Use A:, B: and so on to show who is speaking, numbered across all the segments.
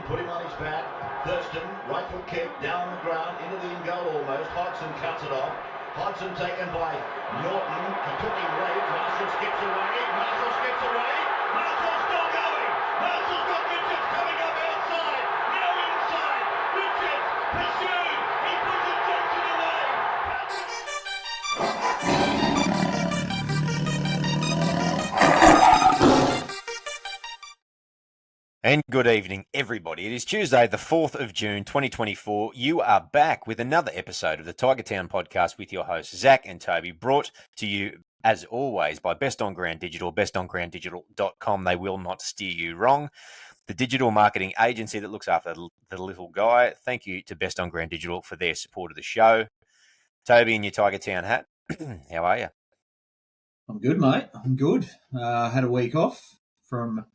A: put him on his back. Thurston, right foot kick, down the ground, into the in goal almost. Hodgson cuts it off. Hodgson taken by Norton. He took him late. Marshall skips away. Marshall's still going. Marshall's got Richards coming up outside. Now inside. Richards pursued. He pushes Johnson away.
B: And good evening, everybody. It is Tuesday, the 4th of June, 2024. You are back with another episode of the Tiger Town podcast with your hosts, Zach and Toby, brought to you, as always, by Best On Ground Digital, bestongrounddigital.com. They will not steer you wrong. The digital marketing agency that looks after the little guy. Thank you to Best On Ground Digital for their support of the show. Toby, in your Tiger Town hat, how are you?
C: I'm good, mate. I'm good. Had a week off from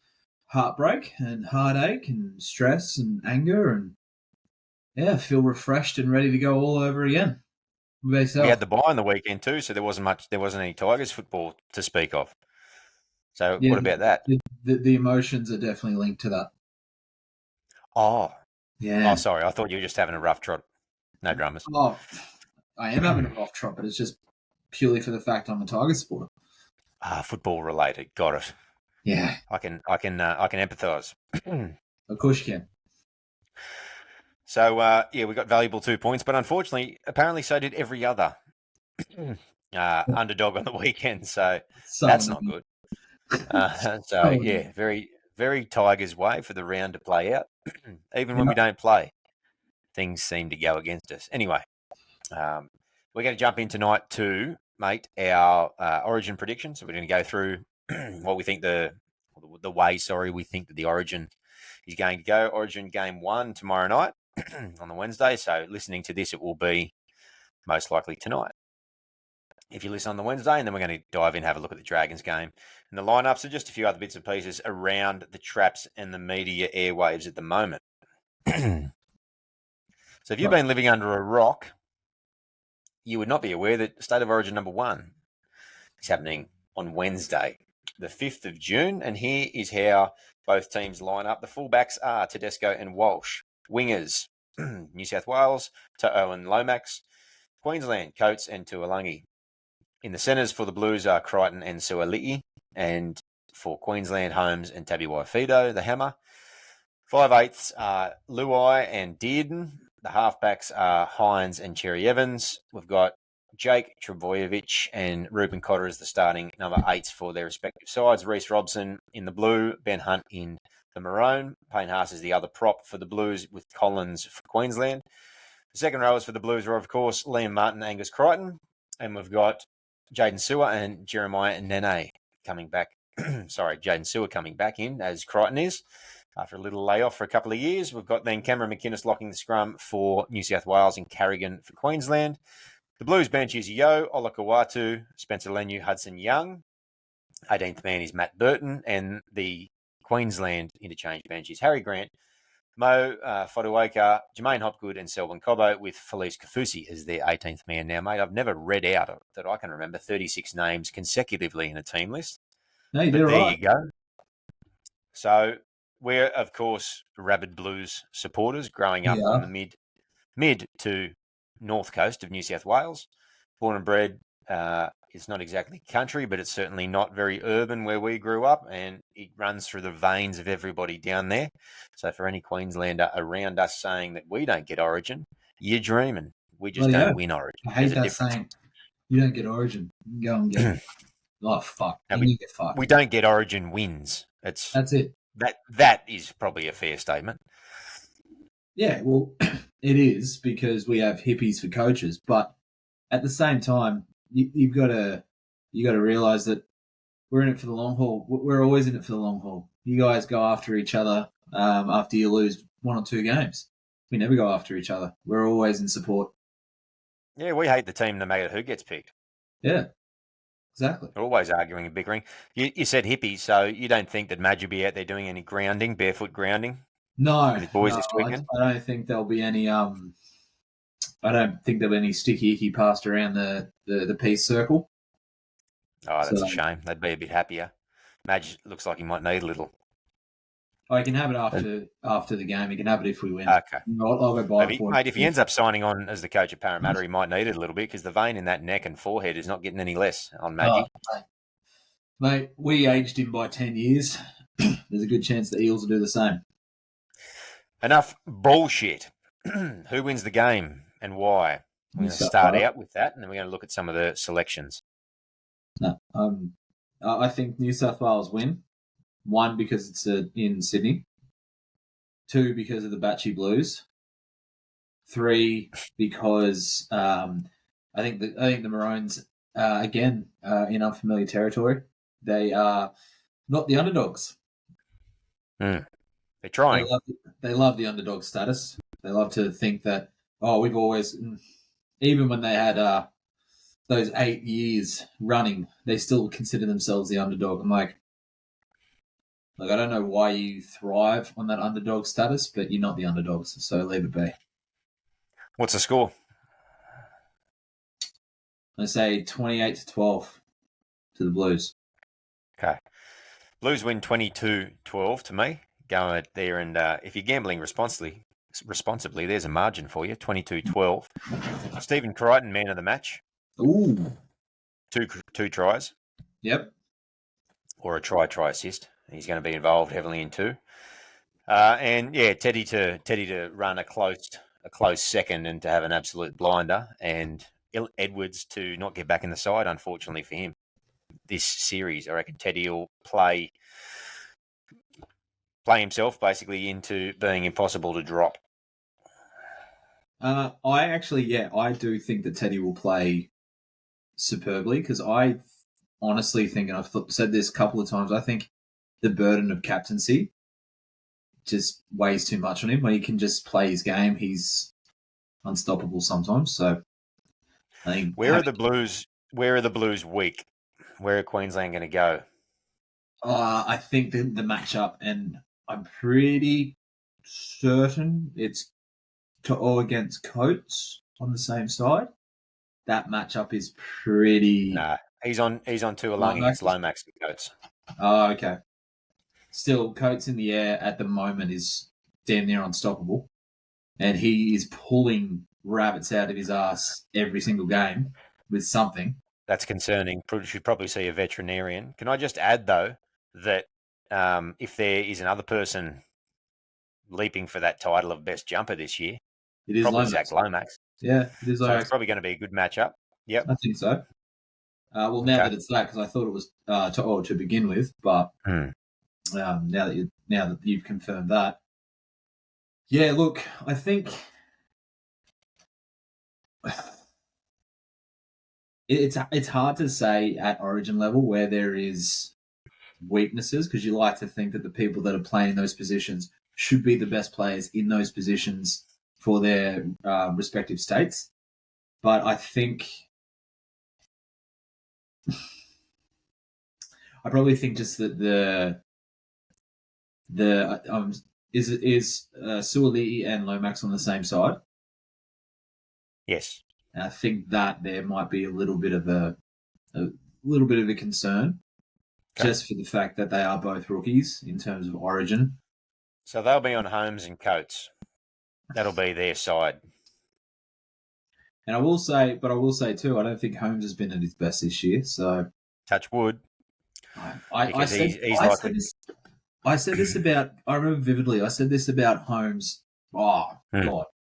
C: heartbreak and heartache and stress and anger, and yeah, feel refreshed and ready to go all over again.
B: We had the bye on the weekend too, so there wasn't any Tigers football to speak of. So
C: yeah,
B: what about that?
C: The emotions are definitely linked to that.
B: Oh,
C: yeah.
B: Oh, sorry. I thought you were just having a rough trot. No dramas.
C: Oh, I am having a rough trot, but it's just purely for the fact I'm a Tiger supporter.
B: Football related. Got it.
C: Yeah,
B: I can empathise.
C: Of course you can.
B: So we got valuable 2 points, but unfortunately, apparently, so did every other underdog on the weekend. So that's not good. Very, very Tigers way for the round to play out. Even when we don't play, things seem to go against us. Anyway, we're going to jump in tonight to, mate, our Origin predictions. So we're going to go through what we think we think that the Origin is going to go. Origin game 1 tomorrow night on the Wednesday. So listening to this, it will be most likely tonight. If you listen on the Wednesday, and then we're going to dive in, have a look at the Dragons game and the lineups and just a few other bits and pieces around the traps and the media airwaves at the moment. So if you've been living under a rock, you would not be aware that State of Origin number 1 is happening on Wednesday, the 5th of June. And here is how both teams line up. The fullbacks are Tedesco and Walsh. Wingers, New South Wales, To'o and Lomax. Queensland, Coates and Tuolangi. In the centres for the Blues are Crichton and Suali'i. And for Queensland, Holmes and Tabuai-Fidow, the hammer. 5/8 are Luai and Dearden. The halfbacks are Hines and Cherry Evans. We've got Jake Trebojevic and Ruben Cotter as the starting number 8s for their respective sides. Reece Robson in the blue, Ben Hunt in the maroon. Payne Haas is the other prop for the Blues with Collins for Queensland. The second rowers for the Blues are, of course, Liam Martin, Angus Crichton. And we've got Jaden Sewer and Jeremiah Nene coming back. Jaden Sewer coming back in as Crichton is. After a little layoff for a couple of years, we've got then Cameron McInnes locking the scrum for New South Wales and Carrigan for Queensland. The Blues bench is Yo, Olakawatu, Spencer Leniu, Hudson Young. 18th man is Matt Burton, and the Queensland interchange bench is Harry Grant, Mo Fotuaika, Jermaine Hopgood, and Selwyn Cobbo, with Felice Kafusi as their 18th man now, mate. I've never read out that I can remember 36 names consecutively in a team list.
C: No, you did right.
B: There you go. So we're, of course, rabid Blues supporters growing up on the mid to north coast of New South Wales. Born and bred, it's not exactly country, but it's certainly not very urban where we grew up, and it runs through the veins of everybody down there. So for any Queenslander around us saying that we don't get Origin, you're dreaming. We just don't win Origin.
C: I hate that saying. You don't get Origin. You can go and get it. Oh, fuck. You get fucked.
B: We don't get Origin wins.
C: That's it.
B: That is probably a fair statement.
C: Yeah, well, it is, because we have hippies for coaches, but at the same time, you've got to realise that we're in it for the long haul. We're always in it for the long haul. You guys go after each other after you lose 1 or 2 games. We never go after each other. We're always in support.
B: Yeah, we hate the team no matter who gets picked.
C: Yeah, exactly.
B: We're always arguing and bickering. You said hippies, so you don't think that Madge will be out there doing any grounding, barefoot grounding?
C: No,
B: with his boys this weekend?
C: I don't think there'll be any. I don't think there'll be any sticky icky passed around the peace circle.
B: Oh, that's a shame. They'd be a bit happier. Madge looks like he might need a little.
C: Oh, you can have it after the game. You can have it if we win.
B: Okay.
C: I'll go buy it for
B: Mate, if he ends up signing on as the coach of Parramatta, he might need it a little bit because the vein in that neck and forehead is not getting any less on Maggie.
C: Mate, we aged him by 10 years. There's a good chance the Eels will do the same.
B: Enough bullshit. Who wins the game and why? We're going to start out with that, and then we're going to look at some of the selections.
C: No, I think New South Wales win. 1, because it's in Sydney. 2, because of the Batchy Blues. 3, because I think the Maroons again in unfamiliar territory. They are not the underdogs.
B: They're trying.
C: They love the underdog status. They love to think that we've always, even when they had those 8 years running, they still consider themselves the underdog. I'm like, I don't know why you thrive on that underdog status, but you're not the underdogs, so leave it be.
B: What's the score?
C: I say 28-12 to the Blues.
B: Okay. Blues win 22-12 to me. Go out there and if you're gambling responsibly, there's a margin for you, 22-12. Stephen Crichton, man of the match.
C: Ooh.
B: Two tries.
C: Yep.
B: Or a try assist. He's going to be involved heavily in 2. And yeah, Teddy to run a close second and to have an absolute blinder, and Edwards to not get back in the side, unfortunately for him. This series, I reckon Teddy will play himself basically into being impossible to drop.
C: I do think that Teddy will play superbly, because I honestly think, and I've said this a couple of times, I think the burden of captaincy just weighs too much on him. When he can just play his game, he's unstoppable sometimes. So I think
B: Where are the Blues weak? Where are Queensland going to go?
C: I think the matchup, and I'm pretty certain it's To'o against Coates on the same side. That matchup is pretty.
B: Nah, he's on Tuolangi against Lomax and Coates.
C: Oh, okay. Still, Coates in the air at the moment is damn near unstoppable, and he is pulling rabbits out of his ass every single game with something.
B: That's concerning. Should probably see a veterinarian. Can I just add, though, that if there is another person leaping for that title of best jumper this year,
C: it is
B: probably
C: Lomax.
B: Zach Lomax.
C: Yeah, it is Lomax.
B: So it's probably going to be a good matchup. Yep.
C: I think so. Now that it's that, because I thought it was To'o to begin with, but now that you've confirmed that, yeah. Look, I think it's hard to say at Origin level where there is weaknesses, because you like to think that the people that are playing in those positions should be the best players in those positions for their respective states. But I think I probably think just that is Suaalii and Lomax on the same side.
B: Yes.
C: And I think that there might be a little bit of a concern, just for the fact that they are both rookies in terms of Origin.
B: So they'll be on Holmes and Coates. That'll be their side.
C: And I will say too, I don't think Holmes has been at his best this year. So
B: touch wood.
C: I said this about. I remember vividly. I said this about Holmes. God,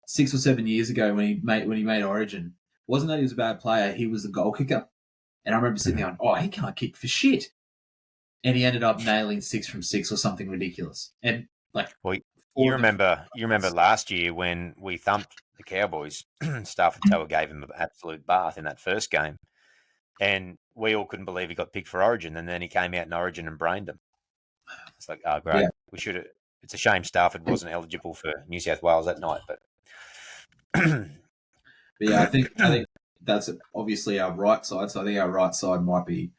C: 6 or 7 years ago when he made Origin. Wasn't that he was a bad player? He was the goal kicker, and I remember sitting there going, he can't kick for shit. And he ended up nailing 6 from 6 or something ridiculous. And
B: you remember last year when we thumped the Cowboys, Stafford Toa gave him an absolute bath in that first game. And we all couldn't believe he got picked for Origin, and then he came out in Origin and brained them. It's like, oh, great. Yeah. We should have. It's a shame Stafford wasn't eligible for New South Wales that night, but
C: yeah, I think that's obviously our right side. So I think our right side might be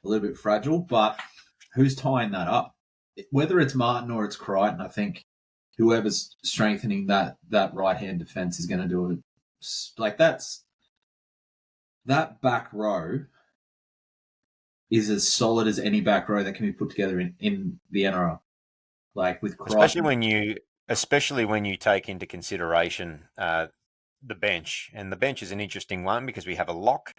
C: a little bit fragile, but who's tying that up? Whether it's Martin or it's Crichton, I think whoever's strengthening that right hand defense is going to do it. Like that back row is as solid as any back row that can be put together in the NRL. like with
B: especially
C: Crichton.
B: when you take into consideration the bench. And the bench is an interesting one because we have a lock,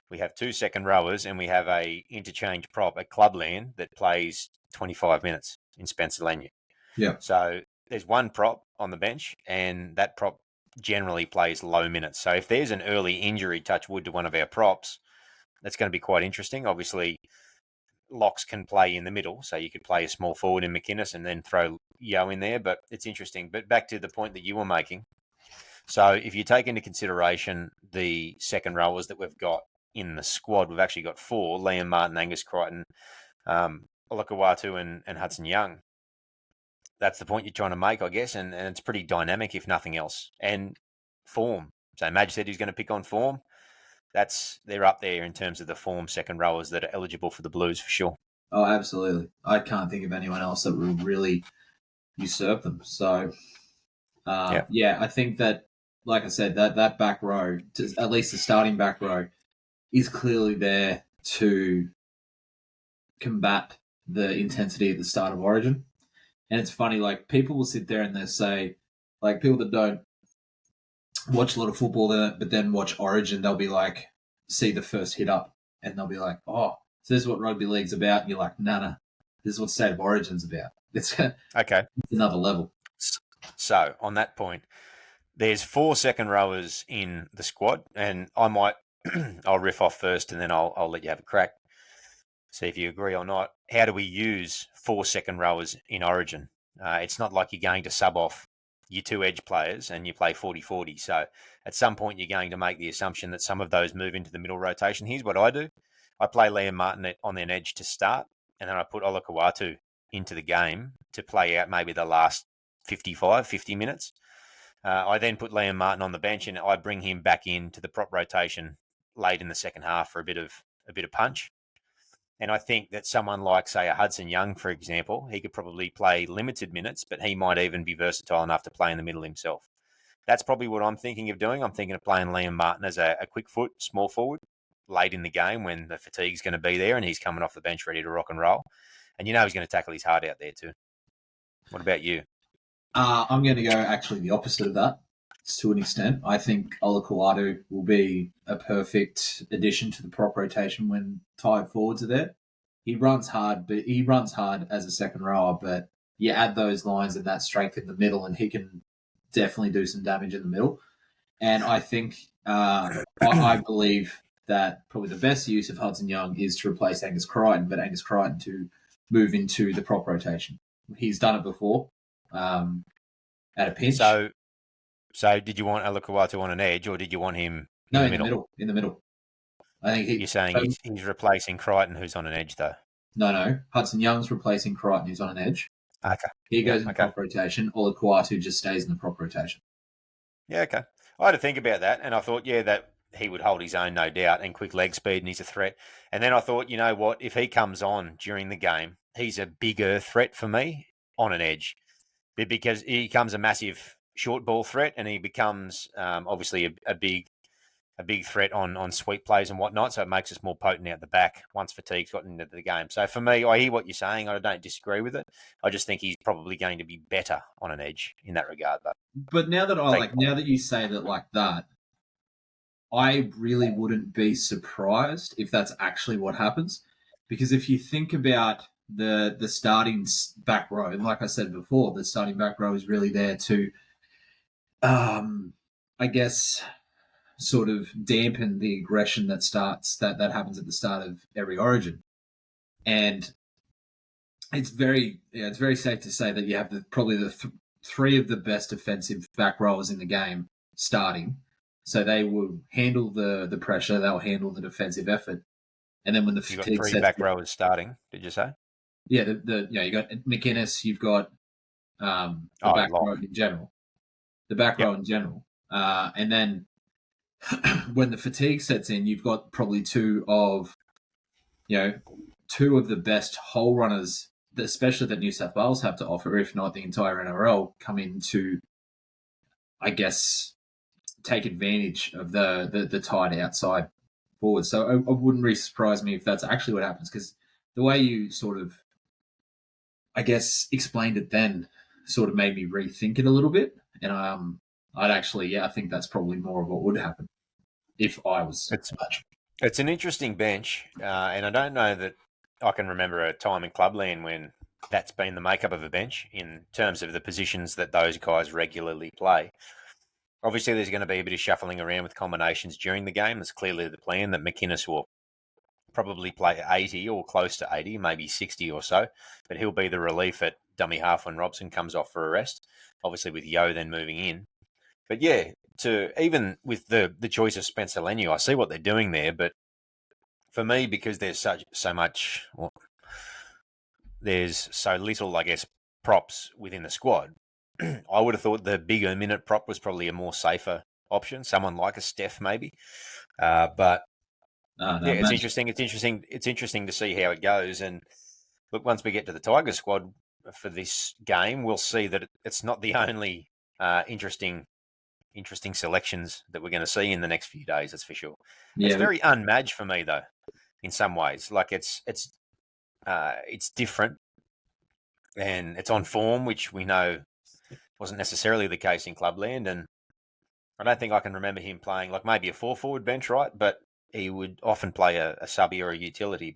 B: we have 2 second rowers, and we have a interchange prop at Clubland that plays 25 minutes in Spencer Leniu.
C: Yeah.
B: So there's one prop on the bench, and that prop generally plays low minutes. So if there's an early injury, touch wood, to one of our props, that's going to be quite interesting. Obviously, locks can play in the middle, so you could play a small forward in McInnes and then throw Yo in there, but it's interesting. But back to the point that you were making. So if you take into consideration the second rowers that we've got in the squad, we've actually got 4: Liam Martin, Angus Crichton, Olakau'atu, and Hudson Young. That's the point you're trying to make, I guess, and it's pretty dynamic, if nothing else. And form. So Madge said he's going to pick on form. They're up there in terms of the form second rowers that are eligible for the Blues for sure.
C: Oh, absolutely. I can't think of anyone else that will really usurp them. So, yeah, I think that, like I said, that back row, at least the starting back row, is clearly there to combat the intensity at the start of Origin. And it's funny, like, people will sit there and they'll say, like, people that don't watch a lot of football, but then watch Origin, they'll be like, see the first hit up, and they'll be like, oh, so this is what rugby league's about. And you're like, nah, this is what State of Origin's about. It's
B: okay.
C: It's another level.
B: So on that point, there's 4 second rowers in the squad, and I might I'll riff off first, and then I'll let you have a crack. See if you agree or not. How do we use 4 second rowers in Origin? It's not like you're going to sub off your 2 edge players and you play 40-40. So at some point, you're going to make the assumption that some of those move into the middle rotation. Here's what I do. I play Liam Martin on an edge to start, and then I put Olakau'atu into the game to play out maybe the last 50 minutes. I then put Liam Martin on the bench, and I bring him back into the prop rotation late in the second half for a bit of punch. And I think that someone like, say, a Hudson Young, for example, he could probably play limited minutes, but he might even be versatile enough to play in the middle himself. That's probably what I'm thinking of doing. I'm thinking of playing Liam Martin as a quick foot, small forward, late in the game when the fatigue's going to be there and he's coming off the bench ready to rock and roll. And you know he's going to tackle his heart out there too. What about you?
C: I'm going to go actually the opposite of that to an extent. I think Olakau'atu will be a perfect addition to the prop rotation when tied forwards are there. He runs hard, but he runs hard as a second rower, but you add those lines and that strength in the middle, and he can definitely do some damage in the middle. And I think, I believe that probably the best use of Hudson Young is to replace Angus Crichton, but Angus Crichton to move into the prop rotation. He's done it before at a pinch.
B: So did you want Olakau'atu on an edge, or did you want him
C: in the middle? In the middle. I think
B: you're saying he's replacing Crichton, who's on an edge, though.
C: No. Hudson Young's replacing Crichton, who's on an edge.
B: Okay.
C: He goes in prop rotation. Olakau'atu just stays in the prop rotation.
B: Yeah, okay. I had to think about that, and I thought, that he would hold his own, no doubt, and quick leg speed, and he's a threat. And then I thought, you know what? If he comes on during the game, he's a bigger threat for me on an edge, because he becomes a massive short ball threat, and he becomes obviously a big threat on sweep plays and whatnot. So it makes us more potent out the back once fatigue's gotten into the game. So for me, I hear what you're saying. I don't disagree with it. I just think he's probably going to be better on an edge in that regard, though.
C: But now that you say that like that, I really wouldn't be surprised if that's actually what happens. Because if you think about the starting back row, and like I said before, the starting back row is really there to, I guess, sort of dampen the aggression that happens at the start of every Origin. And it's very safe to say that you have probably the three of the best defensive back rowers in the game starting. So they will handle the pressure, they'll handle the defensive effort. And then when the
B: fatigue got 3 back rowers starting, did you say?
C: Yeah, you got McInnes, you've got the back row in general. The back row in general. And then when the fatigue sets in, you've got probably two of the best hole runners, especially that New South Wales have to offer, if not the entire NRL, come in to, I guess, take advantage of the tight outside forward. So it wouldn't really surprise me if that's actually what happens, because the way you sort of I guess, explained it then sort of made me rethink it a little bit. And I'd actually, yeah, I think that's probably more of what would happen if I was
B: It's
C: coach.
B: it's an interesting bench, and I don't know that I can remember a time in Clubland when that's been the makeup of a bench in terms of the positions that those guys regularly play. Obviously, there's going to be a bit of shuffling around with combinations during the game. That's clearly the plan that McInnes will probably play 80 or close to 80, maybe 60 or so, but he'll be the relief at dummy half when Robson comes off for a rest, obviously with Yo then moving in. But yeah, to even with the choice of Spencer Leniu, I see what they're doing there, but for me, because there's so much, well, there's so little, I guess, props within the squad. I would have thought the bigger minute prop was probably a more safer option, someone like a Steph maybe. But
C: No,
B: yeah, it's
C: imagine.
B: interesting. It's interesting to see how it goes. And look, once we get to the Tigers squad for this game, we'll see that it's not the only interesting selections that we're going to see in the next few days. That's for sure. It's
C: Yeah,
B: very unmatched for me though, in some ways. Like it's different and it's on form, which we know wasn't necessarily the case in Clubland. And I don't think I can remember him playing like maybe a 4-forward bench, right? But he would often play a subby or a utility,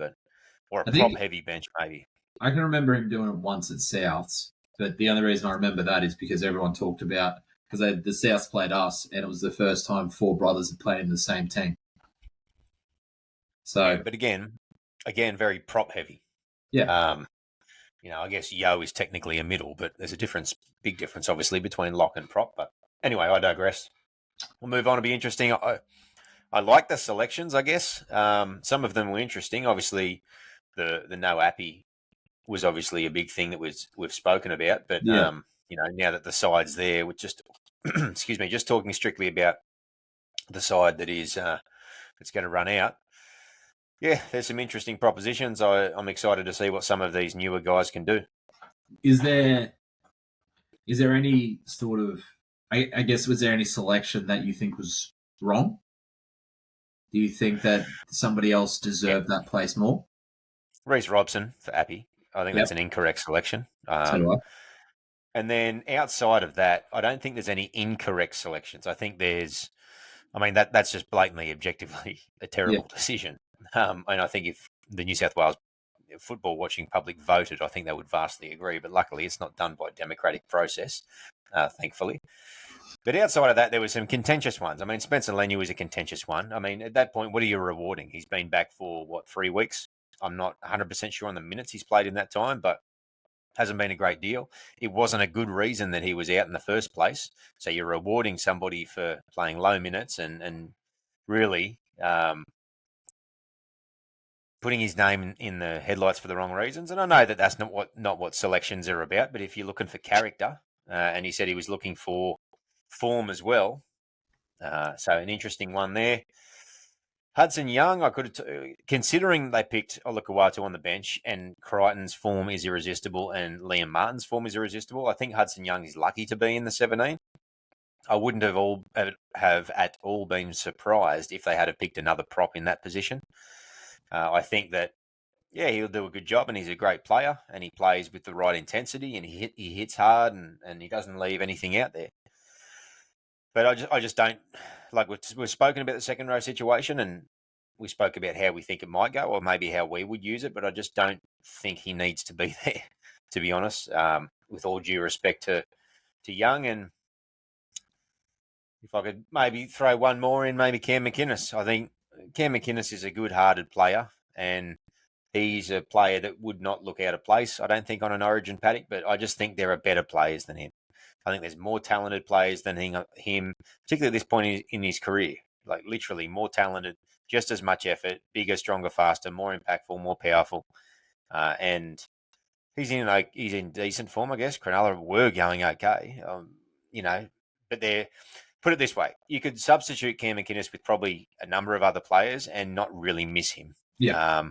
B: or a
C: I
B: prop
C: think
B: heavy bench maybe.
C: I can remember him doing it once at Souths, but the only reason I remember that is because everyone talked about because the Souths played us, and it was the first time four brothers had played in the same team. So
B: Yeah, but again, very prop heavy.
C: yeah,
B: I guess Yo is technically a middle, but there's a big difference, obviously, between lock and prop. But anyway, I digress. We'll move on. It'll be interesting. I like the selections, I guess. Some of them were interesting. Obviously, the no appy was obviously a big thing that we've spoken about. But
C: yeah.
B: now that the side's there, we're just excuse me, just talking strictly about the side that is that's going to run out. Yeah, there's some interesting propositions. I'm excited to see what some of these newer guys can do.
C: Is there any sort of I guess was there any selection that you think was wrong? Do you think that somebody else
B: Yeah,
C: deserved that place more?
B: Reece Robson for Appy. I think
C: Yep.
B: that's an incorrect selection.
C: So do I.
B: And then outside of that, I don't think there's any incorrect selections. I think that's just blatantly, objectively a
C: Yeah.
B: terrible decision. And I think if the New South Wales football watching public voted, I think they would vastly agree. But luckily, it's not done by democratic process, thankfully. But outside of that, there were some contentious ones. I mean, Spencer Leniu is a contentious one. I mean, at that point, what are you rewarding? He's been back for, 3 weeks? I'm not 100% sure on the minutes he's played in that time, but hasn't been a great deal. It wasn't a good reason that he was out in the first place. So you're rewarding somebody for playing low minutes and really putting his name in the headlights for the wrong reasons. And I know that that's not what selections are about. But if you're looking for character, and he said he was looking for form as well, so an interesting one there. Hudson Young, I could have, considering they picked Olakau'atu on the bench and Crichton's form is irresistible and Liam Martin's form is irresistible. I think Hudson Young is lucky to be in the 17. I wouldn't have at all been surprised if they had picked another prop in that position. I think that he'll do a good job and he's a great player and he plays with the right intensity and he hits hard and he doesn't leave anything out there. But I just don't like we've spoken about the second row situation and we spoke about how we think it might go or maybe how we would use it, but I just don't think he needs to be there, to be honest, with all due respect to Young. And if I could maybe throw one more in, maybe Cam McInnes. I think Cam McInnes is a good-hearted player and he's a player that would not look out of place, I don't think, on an Origin paddock, but I just think there are better players than him. I think there's more talented players than him, particularly at this point in his career. Like literally more talented, just as much effort, bigger, stronger, faster, more impactful, more powerful, and he's in decent form, I guess. Cronulla were going okay, but they're put it this way: you could substitute Cam McInnes with probably a number of other players and not really miss him.
C: Yeah.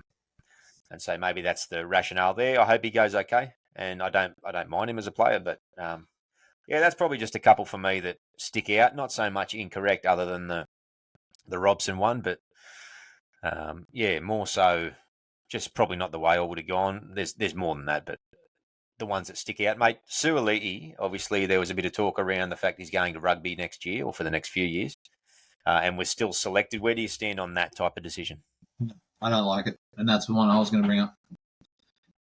B: And so maybe that's the rationale there. I hope he goes okay, and I don't mind him as a player, but that's probably just a couple for me that stick out. Not so much incorrect, other than the Robson one, but more so just probably not the way I would have gone. There's more than that, but the ones that stick out, mate. Suaalii, obviously, there was a bit of talk around the fact he's going to rugby next year or for the next few years, and was still selected. Where do you stand on that type of decision?
C: I don't like it, and that's the one I was going to bring up.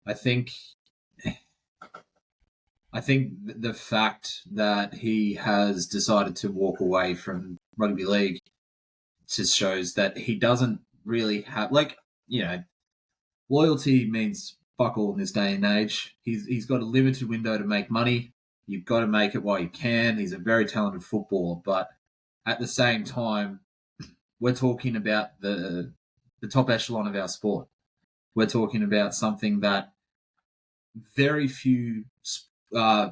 C: I think the fact that he has decided to walk away from rugby league just shows that he doesn't really have, like, loyalty means fuck all in this day and age. He's got a limited window to make money. You've got to make it while you can. He's a very talented footballer, but at the same time, we're talking about the top echelon of our sport. We're talking about something that very few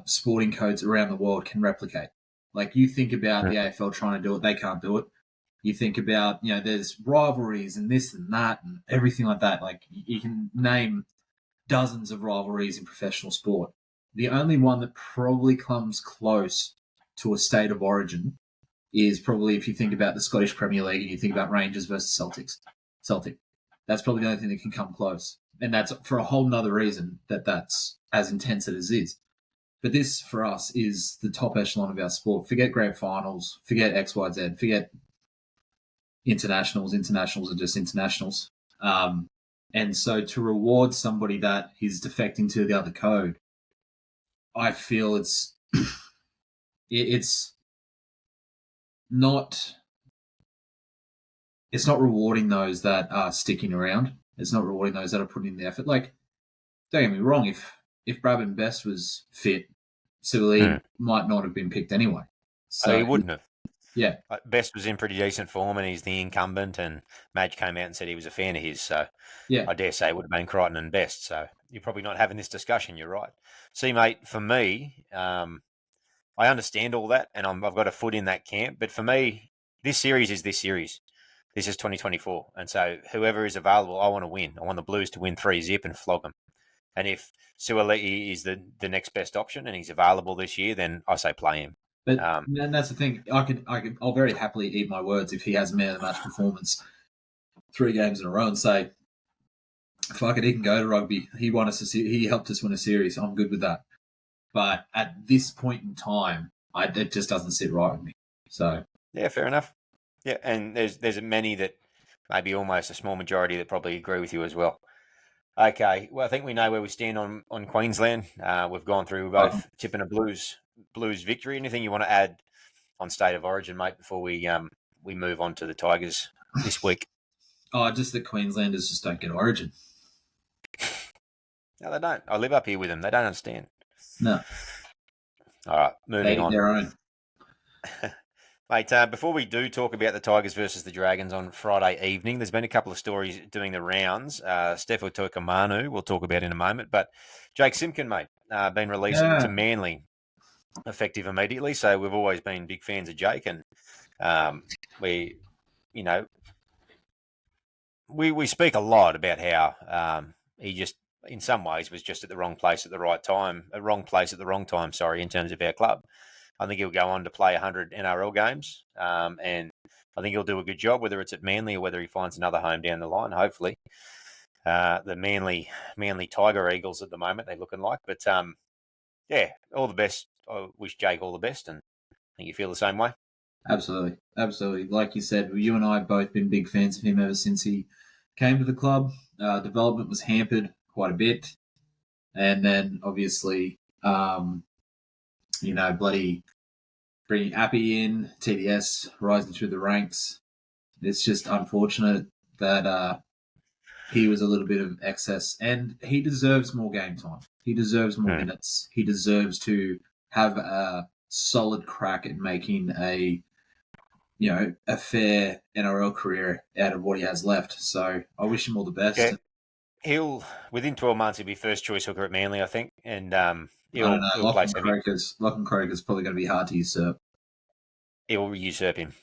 C: sporting codes around the world can replicate. Like, you think about the AFL trying to do it, they can't do it. You think about, there's rivalries and this and that and everything like that. Like, you can name dozens of rivalries in professional sport. The only one that probably comes close to a state of origin is probably if you think about the Scottish Premier League and you think about Rangers versus Celtic. That's probably the only thing that can come close. And that's for a whole nother reason that's as intense as it is. But this, for us, is the top echelon of our sport. Forget grand finals, forget X, Y, Z, forget internationals. Internationals are just internationals. And so to reward somebody that is defecting to the other code, I feel it's not rewarding those that are sticking around. It's not rewarding those that are putting in the effort. Like, don't get me wrong, if Brabham Best was fit, Suaalii might not have been picked anyway.
B: So he wouldn't have.
C: Yeah.
B: Best was in pretty decent form and he's the incumbent, and Madge came out and said he was a fan of his. So yeah, I dare say it would have been Crichton and Best. So you're probably not having this discussion. You're right. See, mate, for me, I understand all that and I've got a foot in that camp. But for me, this series is this series. This is 2024. And so whoever is available, I want to win. I want the Blues to win 3-0 and flog them. And if Suaalii is the next best option and he's available this year, then I say play him.
C: But and that's the thing. I'll very happily eat my words if he has a man of the match performance 3 games in a row and say, fuck it, he can go to rugby. He helped us win a series. I'm good with that. But at this point in time, it just doesn't sit right with me. So
B: yeah, fair enough. Yeah, and there's many that maybe almost a small majority that probably agree with you as well. Okay, well, I think we know where we stand on Queensland. We've gone through both tipping a Blues victory. Anything you want to add on State of Origin, mate, before we move on to the Tigers this week?
C: Just that Queenslanders just don't get Origin.
B: No, they don't. I live up here with them. They don't understand.
C: No.
B: All right, moving on.
C: Their own.
B: Mate, before we do talk about the Tigers versus the Dragons on Friday evening, there's been a couple of stories doing the rounds. Stefo Toikamanu we'll talk about in a moment, but Jake Simpkin, mate, been released to Manly effective immediately. So we've always been big fans of Jake, and we speak a lot about how he just, in some ways, was just at the wrong place at the right time, in terms of our club. I think he'll go on to play 100 NRL games, and I think he'll do a good job, whether it's at Manly or whether he finds another home down the line, hopefully. The Manly Tiger Eagles at the moment, they're looking like. But, yeah, all the best. I wish Jake all the best, and I think you feel the same way.
C: Absolutely. Absolutely. Like you said, you and I have both been big fans of him ever since he came to the club. Development was hampered quite a bit. And then, obviously, bloody bringing Appy in, TDS rising through the ranks. It's just unfortunate that he was a little bit of excess, and he deserves more game time. He deserves more minutes. He deserves to have a solid crack at making a fair NRL career out of what he has left. So I wish him all the best.
B: Yeah. He'll, within 12 months, he'll be first choice hooker at Manly, I think, and
C: I don't know. Lachlan Croker's probably going to be hard to usurp.
B: He'll usurp him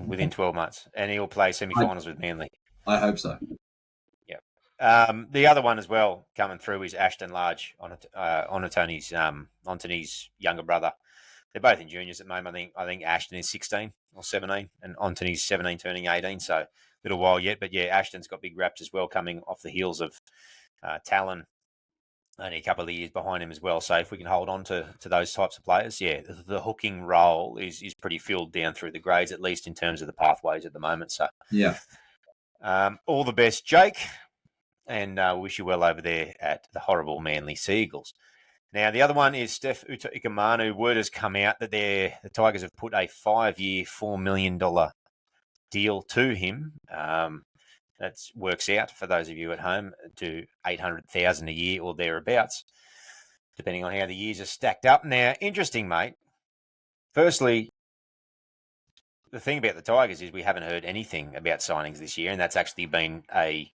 B: within 12 months, and he'll play semi-finals with Manly.
C: I hope so.
B: Yeah. The other one as well coming through is Ashton Large, Ontoni's younger brother. They're both in juniors at the moment. I think Ashton is 16 or 17, and Ontoni's 17, turning 18. So a little while yet, but yeah, Ashton's got big raps as well, coming off the heels of Talon only a couple of years behind him as well. So if we can hold on to those types of players, yeah, the hooking role is pretty filled down through the grades, at least in terms of the pathways at the moment. So
C: Yeah.
B: all the best, Jake, and wish you well over there at the horrible Manly Seagulls. Now, the other one is Steph Utoikamanu. Word has come out that the Tigers have put a 5-year, $4 million deal to him. That works out, for those of you at home, to $800,000 a year or thereabouts, depending on how the years are stacked up. Now, interesting, mate. Firstly, the thing about the Tigers is we haven't heard anything about signings this year, and that's actually been a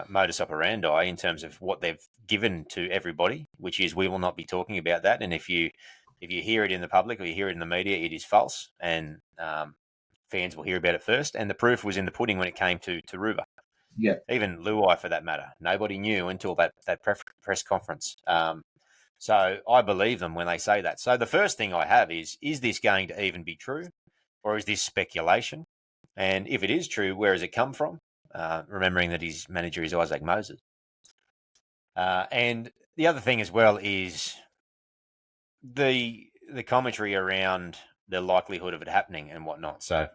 B: modus operandi in terms of what they've given to everybody, which is we will not be talking about that. And if you hear it in the public or you hear it in the media, it is false, and fans will hear about it first. And the proof was in the pudding when it came to Ruva.
C: Yeah.
B: Even Luai, for that matter. Nobody knew until that press conference. So I believe them when they say that. So the first thing I have is this going to even be true, or is this speculation? And if it is true, where has it come from? Remembering that his manager is Isaac Moses. And the other thing as well is the commentary around the likelihood of it happening and whatnot. So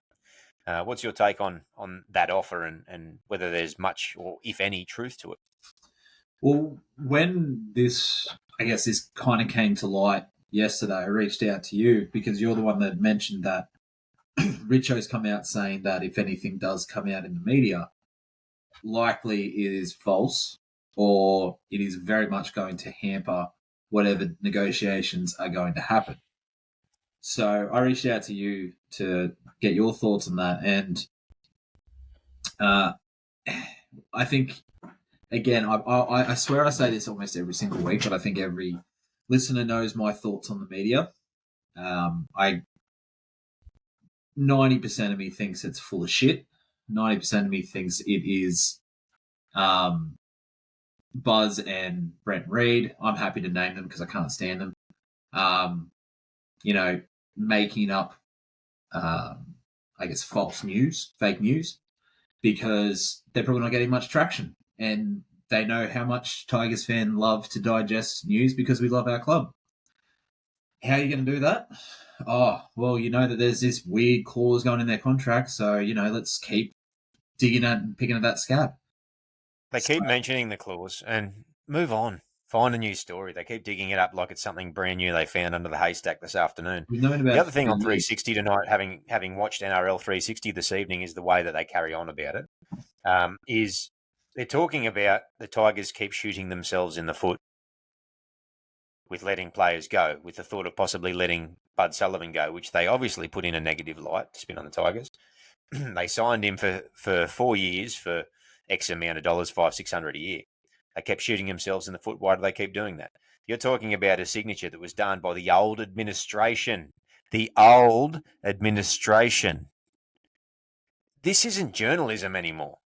B: what's your take on that offer and whether there's much or, if any, truth to it?
C: Well, when this kind of came to light yesterday, I reached out to you because you're the one that mentioned that Richo's come out saying that if anything does come out in the media, likely it is false, or it is very much going to hamper whatever negotiations are going to happen. So I reached out to you to get your thoughts on that. And I think, again, I swear I say this almost every single week, but I think every listener knows my thoughts on the media. 90% of me thinks it's full of shit. 90% of me thinks it is Buzz and Brent Reid. I'm happy to name them because I can't stand them. Making up, false news, fake news, because they're probably not getting much traction. And they know how much Tigers fans love to digest news because we love our club. How are you going to do that? Oh, well, you know that there's this weird clause going in their contract, so, let's keep digging at and picking at that scab.
B: They keep mentioning the clause and move on. Find a new story. They keep digging it up like it's something brand new they found under the haystack this afternoon. The other thing on 360 tonight, having watched NRL 360 this evening, is the way that they carry on about it. Is they're talking about the Tigers keep shooting themselves in the foot with letting players go, with the thought of possibly letting Bud Sullivan go, which they obviously put in a negative light to spin on the Tigers. They signed him for 4 years for X amount of dollars, $500-600 a year. They kept shooting themselves in the foot. Why do they keep doing that? You're talking about a signature that was done by the old administration. The old administration. This isn't journalism anymore.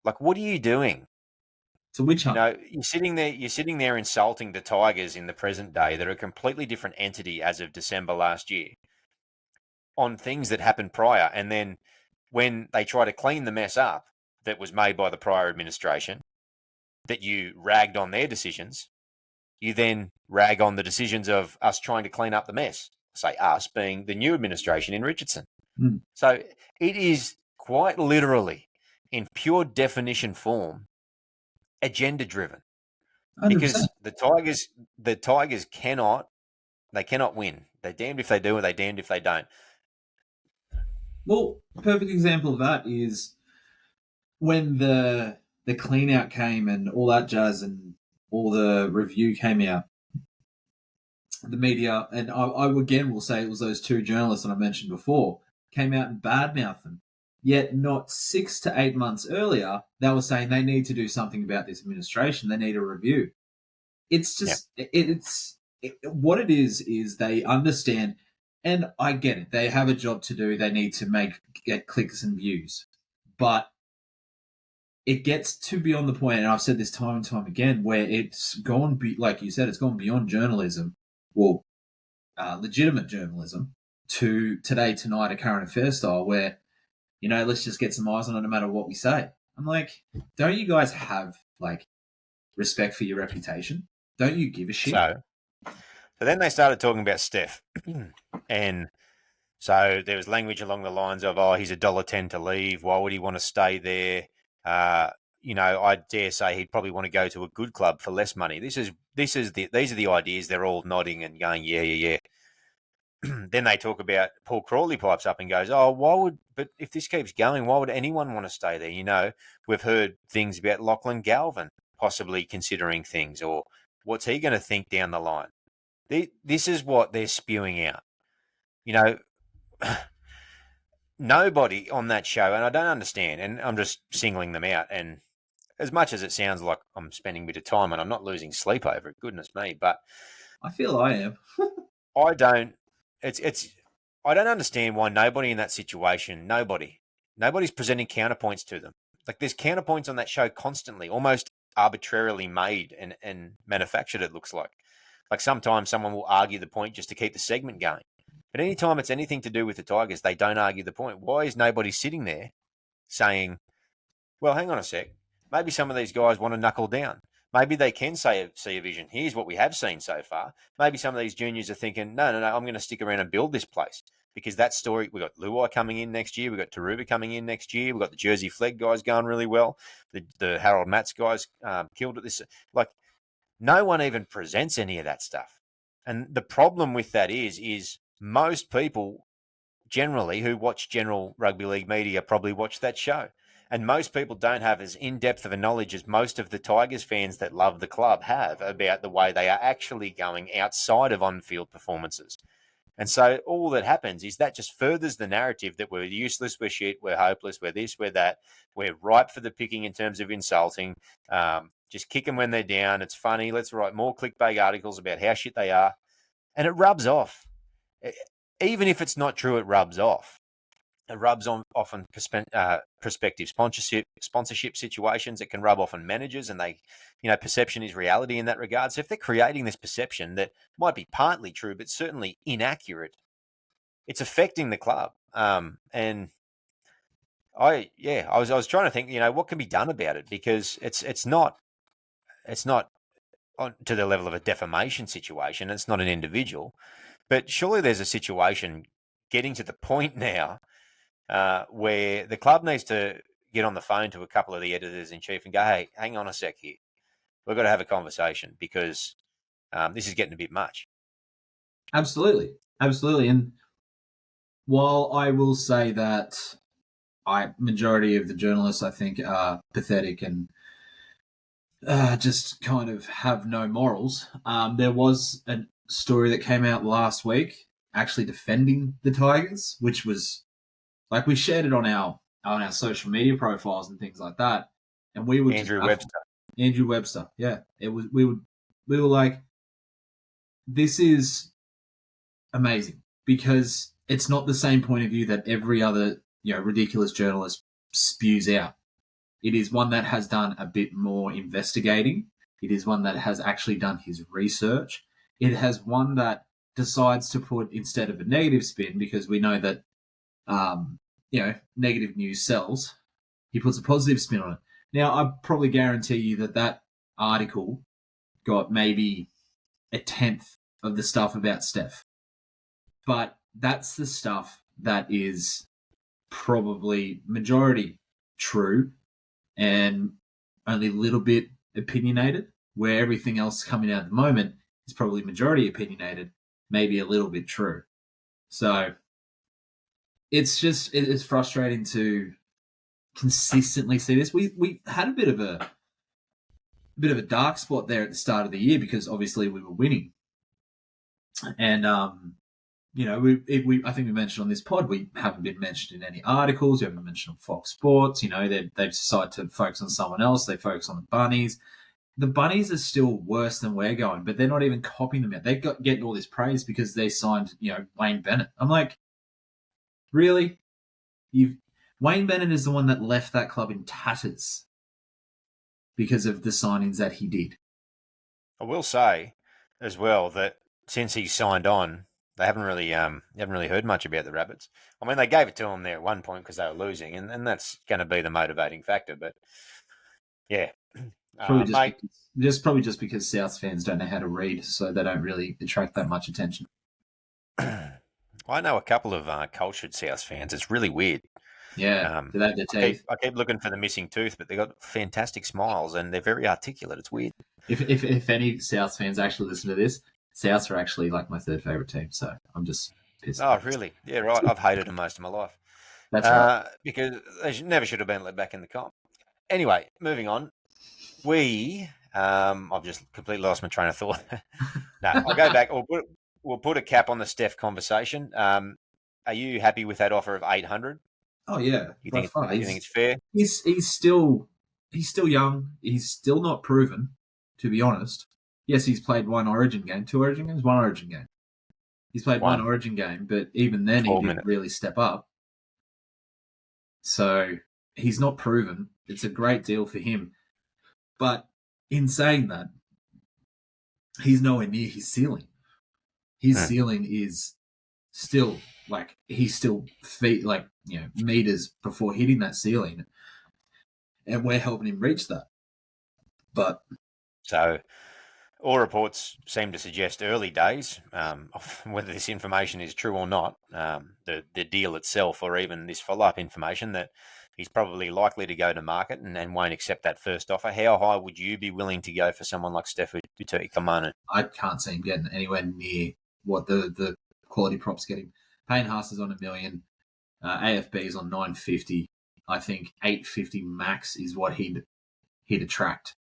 B: Like, what are you doing?
C: So which one?
B: You're sitting there insulting the Tigers in the present day that are a completely different entity as of December last year on things that happened prior. And then when they try to clean the mess up that was made by the prior administration, that you ragged on their decisions, you then rag on the decisions of us trying to clean up the mess. Say us being the new administration in Richardson.
C: Mm.
B: So it is quite literally, in pure definition form, agenda driven. 100%. Because the Tigers cannot win. They're damned if they do and they're damned if they don't.
C: Well, a perfect example of that is when the clean out came and all that jazz and all the review came out. The media, and I again will say it was those two journalists that I mentioned before, came out and badmouthed them. Yet not 6 to 8 months earlier, they were saying they need to do something about this administration. They need a review. It's just, what it is they understand, and I get it. They have a job to do. They need to get clicks and views. But it gets to beyond the point, and I've said this time and time again, where it's gone, like you said, it's gone beyond journalism, well, legitimate journalism, to today, tonight, a current affairs style where, let's just get some eyes on it no matter what we say. I'm like, don't you guys have, respect for your reputation? Don't you give a shit?
B: So then they started talking about Steph. And so there was language along the lines of, oh, he's $1.10 to leave. Why would he want to stay there? I dare say he'd probably want to go to a good club for less money. These are the ideas. They're all nodding and going, yeah. Then they talk about Paul Crawley pipes up and goes, but if this keeps going, why would anyone want to stay there? We've heard things about Lachlan Galvin possibly considering things, or what's he going to think down the line? This is what they're spewing out. Nobody on that show, and I don't understand, and I'm just singling them out, and as much as it sounds like I'm spending a bit of time and I'm not losing sleep over it, goodness me, but
C: I feel I am.
B: I don't understand why nobody in that situation, nobody's presenting counterpoints to them. Like, there's counterpoints on that show constantly, almost arbitrarily made and manufactured, it looks like. Like, sometimes someone will argue the point just to keep the segment going. But anytime it's anything to do with the Tigers, they don't argue the point. Why is nobody sitting there saying, well, hang on a sec, maybe some of these guys want to knuckle down. Maybe they can see a vision. Here's what we have seen so far. Maybe some of these juniors are thinking, no, I'm going to stick around and build this place. Because that story, we've got Luai coming in next year. We've got Taruba coming in next year. We've got the Jersey Flegg guys going really well. The Harold Matts guys killed at this. Like, no one even presents any of that stuff. And the problem with that is most people generally who watch general rugby league media probably watch that show. And most people don't have as in-depth of a knowledge as most of the Tigers fans that love the club have about the way they are actually going outside of on-field performances. And so all that happens is that just furthers the narrative that we're useless, we're shit, we're hopeless, we're this, we're that, we're ripe for the picking in terms of insulting. Just kick them when they're down. It's funny. Let's write more clickbait articles about how shit they are. And it rubs off. Even if it's not true, it rubs off. It rubs on often prospective sponsorship situations. It can rub off on managers, and perception is reality in that regard. So if they're creating this perception that might be partly true, but certainly inaccurate, it's affecting the club. And I was trying to think, what can be done about it, because it's not to the level of a defamation situation. It's not an individual, but surely there's a situation getting to the point now where the club needs to get on the phone to a couple of the editors-in-chief and go, hey, hang on a sec here. We've got to have a conversation, because this is getting a bit much.
C: Absolutely. And while I will say that majority of the journalists, I think, are pathetic and just kind of have no morals, there was a story that came out last week actually defending the Tigers, which was, like, we shared it on our social media profiles and things like that, and we were
B: Andrew
C: Webster. Yeah, it was. We were like, this is amazing, because it's not the same point of view that every other ridiculous journalist spews out. It is one that has done a bit more investigating. It is one that has actually done his research. It has one that decides to put, instead of a negative spin, because we know that negative news sells, he puts a positive spin on it. Now, I probably guarantee you that article got maybe 1/10 of the stuff about Steph. But that's the stuff that is probably majority true and only a little bit opinionated, where everything else coming out at the moment is probably majority opinionated, maybe a little bit true. So it's frustrating to consistently see this. We had a bit of a dark spot there at the start of the year, because obviously we were winning, and I think we mentioned on this pod, we haven't been mentioned in any articles. We haven't mentioned on Fox Sports. They've decided to focus on someone else. They focus on the Bunnies. The Bunnies are still worse than we're going, but they're not even copying them out. They're getting all this praise because they signed, Wayne Bennett. I'm like, really? Wayne Bennett is the one that left that club in tatters because of the signings that he did.
B: I will say as well that since he signed on, they haven't really heard much about the Rabbits. I mean, they gave it to him there at one point because they were losing, and that's going to be the motivating factor. But yeah,
C: Probably
B: Mate,
C: probably just because South fans don't know how to read, so they don't really attract that much attention.
B: I know a couple of cultured South fans. It's really weird.
C: Yeah,
B: Um,
C: do they have their teeth?
B: I keep looking for the missing tooth, but they've got fantastic smiles and they're very articulate. It's weird.
C: If any South fans actually listen to this, Souths are actually like my third favorite team. So I'm just pissed.
B: Oh, really? Yeah, right. I've hated them most of my life.
C: That's right.
B: Because they never should have been let back in the comp. Anyway, moving on. I've just completely lost my train of thought. No, I'll go back. We'll put a cap on the Steph conversation. Are you happy with that offer of 800?
C: Oh yeah,
B: You
C: by
B: think
C: far.
B: you think it's fair?
C: He's still young. He's still not proven, to be honest. Yes, he's played one Origin game, two Origin games, one Origin game. He's played one Origin game, but even then he didn't really step up. So he's not proven. It's a great deal for him. But in saying that, he's nowhere near his ceiling. His ceiling is still he's still feet meters before hitting that ceiling, and we're helping him reach that. But
B: so, all reports seem to suggest early days. Whether this information is true or not, the deal itself, or even this follow-up information, that he's probably likely to go to market and won't accept that first offer. How high would you be willing to go for someone like Steph Utoikamanu?
C: I can't see him getting anywhere near what the quality props getting. Payne Haas is on $1 million. AFB is on 950. I think 850 max is what he'd attract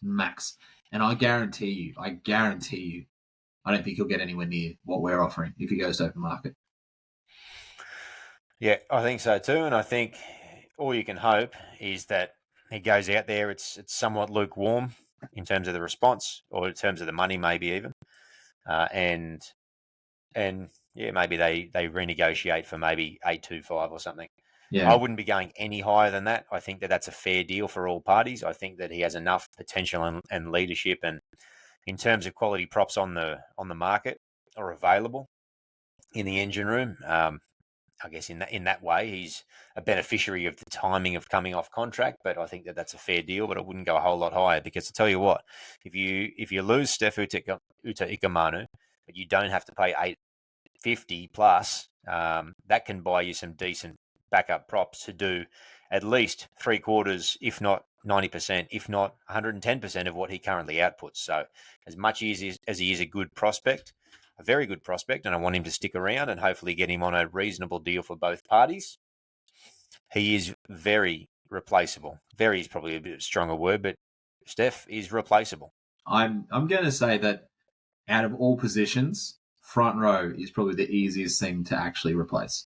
C: max. And I guarantee you, I don't think he'll get anywhere near what we're offering if he goes to open market.
B: Yeah, I think so too. And I think all you can hope is that he goes out there, it's somewhat lukewarm in terms of the response, or in terms of the money, maybe even. And yeah, maybe they renegotiate for maybe 825 or something.
C: Yeah.
B: I wouldn't be going any higher than that. I think that that's a fair deal for all parties. I think that he has enough potential and leadership, and in terms of quality props on the market or available in the engine room. I guess in that way, he's a beneficiary of the timing of coming off contract. But I think that that's a fair deal. But I wouldn't go a whole lot higher, because I tell you what, if you lose Steph Utoikamanu, but you don't have to pay 850 plus, that can buy you some decent backup props to do at least 3/4, if not 90%, if not 110% of what he currently outputs. So as much as he is a good prospect, a very good prospect, and I want him to stick around and hopefully get him on a reasonable deal for both parties, he is very replaceable. Very is probably a bit stronger word, but Steph is replaceable.
C: I'm going to say that out of all positions, front row is probably the easiest thing to actually replace.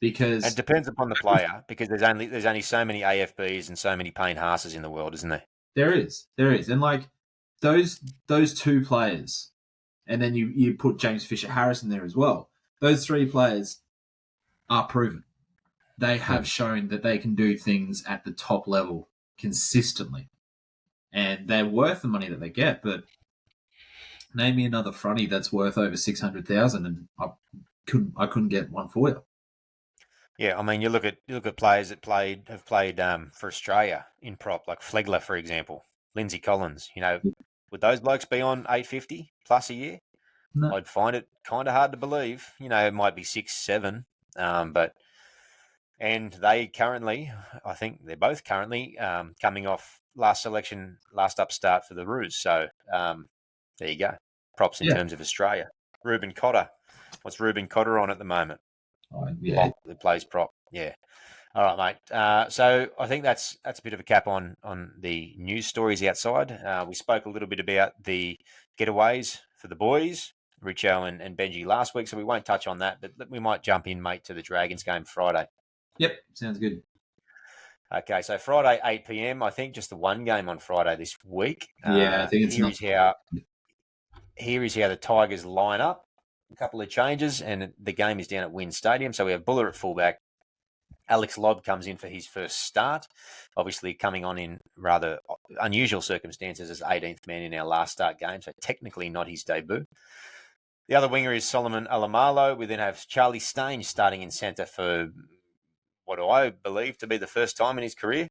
C: Because
B: it depends upon the player, because there's only so many AFBs and so many Payne Haases in the world, isn't there?
C: There is, and like those two players, and then you put James Fisher-Harris in there as well. Those three players are proven. They have shown that they can do things at the top level consistently, and they're worth the money that they get. But name me another fronty that's worth over 600,000, and I couldn't get one for you.
B: Yeah, I mean, you look at players that have played for Australia in prop, like Flegler, for example, Lindsay Collins. Would those blokes be on 850 plus a year?
C: No.
B: I'd find it kind of hard to believe. It might be 6, 7, and they currently, I think they're both currently coming off last up start for the Roos. So there you go. Props in terms of Australia. Ruben Cotter. What's Ruben Cotter on at the moment?
C: Yeah.
B: That plays prop. Yeah. All right, mate. So I think that's a bit of a cap on the news stories outside. We spoke a little bit about the getaways for the boys, Richo and Benji last week, so we won't touch on that, but we might jump in, mate, to the Dragons game Friday.
C: Yep, sounds good.
B: Okay, so Friday, 8 p.m. I think just the one game on Friday this week.
C: Yeah, I think it's
B: Here is how the Tigers line up. A couple of changes, and the game is down at Wynn Stadium. So we have Buller at fullback. Alex Lobb comes in for his first start, obviously coming on in rather unusual circumstances as 18th man in our last start game, so technically not his debut. The other winger is Solomon Alamalo. We then have Charlie Stange starting in centre for what I believe to be the first time in his career.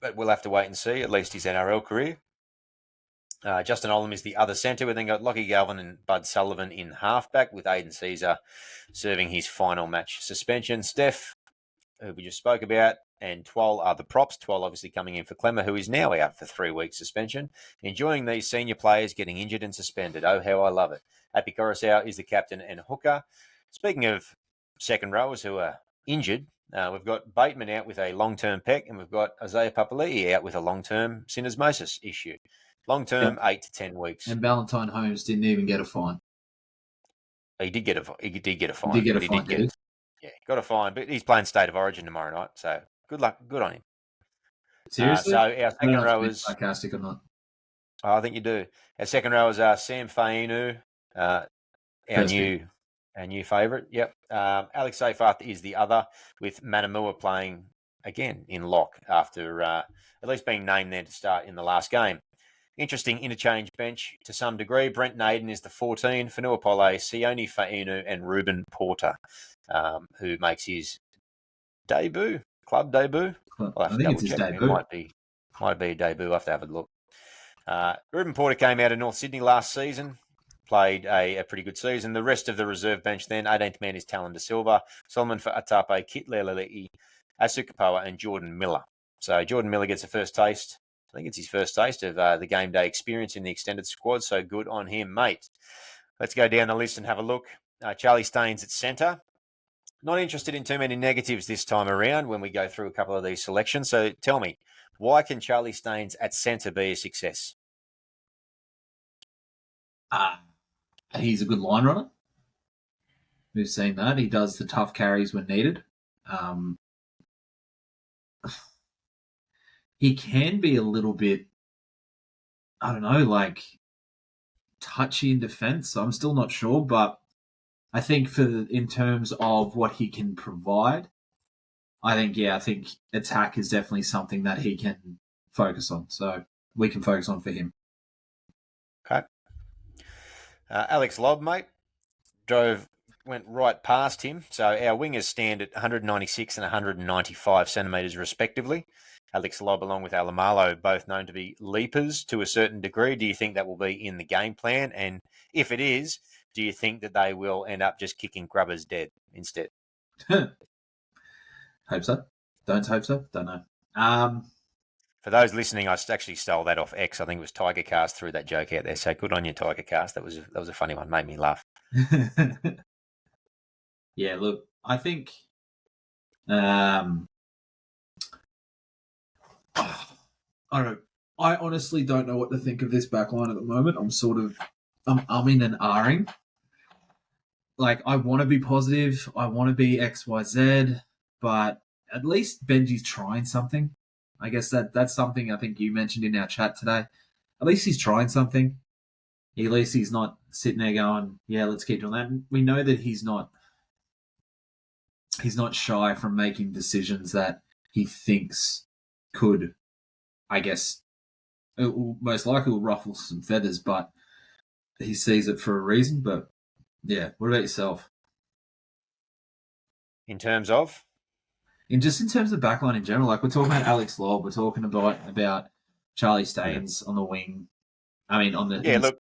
B: but we'll have to wait and see, at least his NRL career. Justin Olam is the other centre. We then got Lockie Galvin and Bud Sullivan in halfback, with Aiden Caesar serving his final match suspension. Steph, who we just spoke about, and Twal are the props. Twal obviously coming in for Clemmer, who is now out for 3 weeks suspension. Enjoying these senior players getting injured and suspended. Oh, how I love it. Happy Coruscant is the captain and hooker. Speaking of second rowers who are injured, we've got Bateman out with a long-term pec, and we've got Isaiah Papali'i out with a long-term syndesmosis issue. Long-term, 8 to 10 weeks.
C: And Valentine Holmes didn't even get a fine.
B: He did get a fine.
C: He did get a fine, did he?
B: Yeah, got a fine, but he's playing State of Origin tomorrow night, so good luck, good on him.
C: Seriously?
B: So our second rowers,
C: sarcastic or not?
B: I think you do. Our second rowers are Sam Fainu, our new favourite. Yep. Alex Seyfarth is the other, with Manamua playing again in lock after at least being named there to start in the last game. Interesting interchange bench to some degree. Brent Naden is the 14, Fanua Pole, Sione Fainu, and Ruben Porter, who makes his club debut.
C: I think it's his debut.
B: It might be a debut. I'll have to have a look. Ruben Porter came out of North Sydney last season, played a pretty good season. The rest of the reserve bench then, 18th man is Talon De Silva, Solomon for Atape, Kit Lelele'i, Asukapoa, and Jordan Miller. So Jordan Miller gets a first taste. I think it's his first taste of the game day experience in the extended squad, so good on him, mate. Let's go down the list and have a look. Charlie Staines at centre. Not interested in too many negatives this time around when we go through a couple of these selections. So tell me, why can Charlie Staines at centre be a success?
C: He's a good line runner. We've seen that. He does the tough carries when needed. He can be a little bit, I don't know, like touchy in defence. I'm still not sure, but I think in terms of what he can provide, I think attack is definitely something that he can focus on. So we can focus on for him.
B: Okay. Alex Lobb, mate, went right past him. So our wingers stand at 196 and 195 centimetres respectively. Alex Lobb, along with Alamalo, both known to be leapers to a certain degree. Do you think that will be in the game plan? And if it is, do you think that they will end up just kicking Grubbers dead instead?
C: Hope so. Don't hope so. Don't know.
B: For those listening, I actually stole that off X. I think it was Tigercast threw that joke out there. So good on you, Tigercast. That was a funny one. Made me laugh.
C: Yeah, look, I think I don't know. I honestly don't know what to think of this backline at the moment. I'm in an R-ing. Like, I want to be positive. I want to be XYZ, but at least Benji's trying something. I guess that's something I think you mentioned in our chat today. At least he's trying something. At least he's not sitting there going, yeah, let's keep doing that. And we know that he's not shy from making decisions that he thinks could, I guess, it will most likely will ruffle some feathers, but he sees it for a reason. But yeah, what about yourself?
B: In terms of?
C: In terms of backline in general, like we're talking about Alex Lobb, we're talking about Charlie Staines on the wing. I mean, on the
B: look,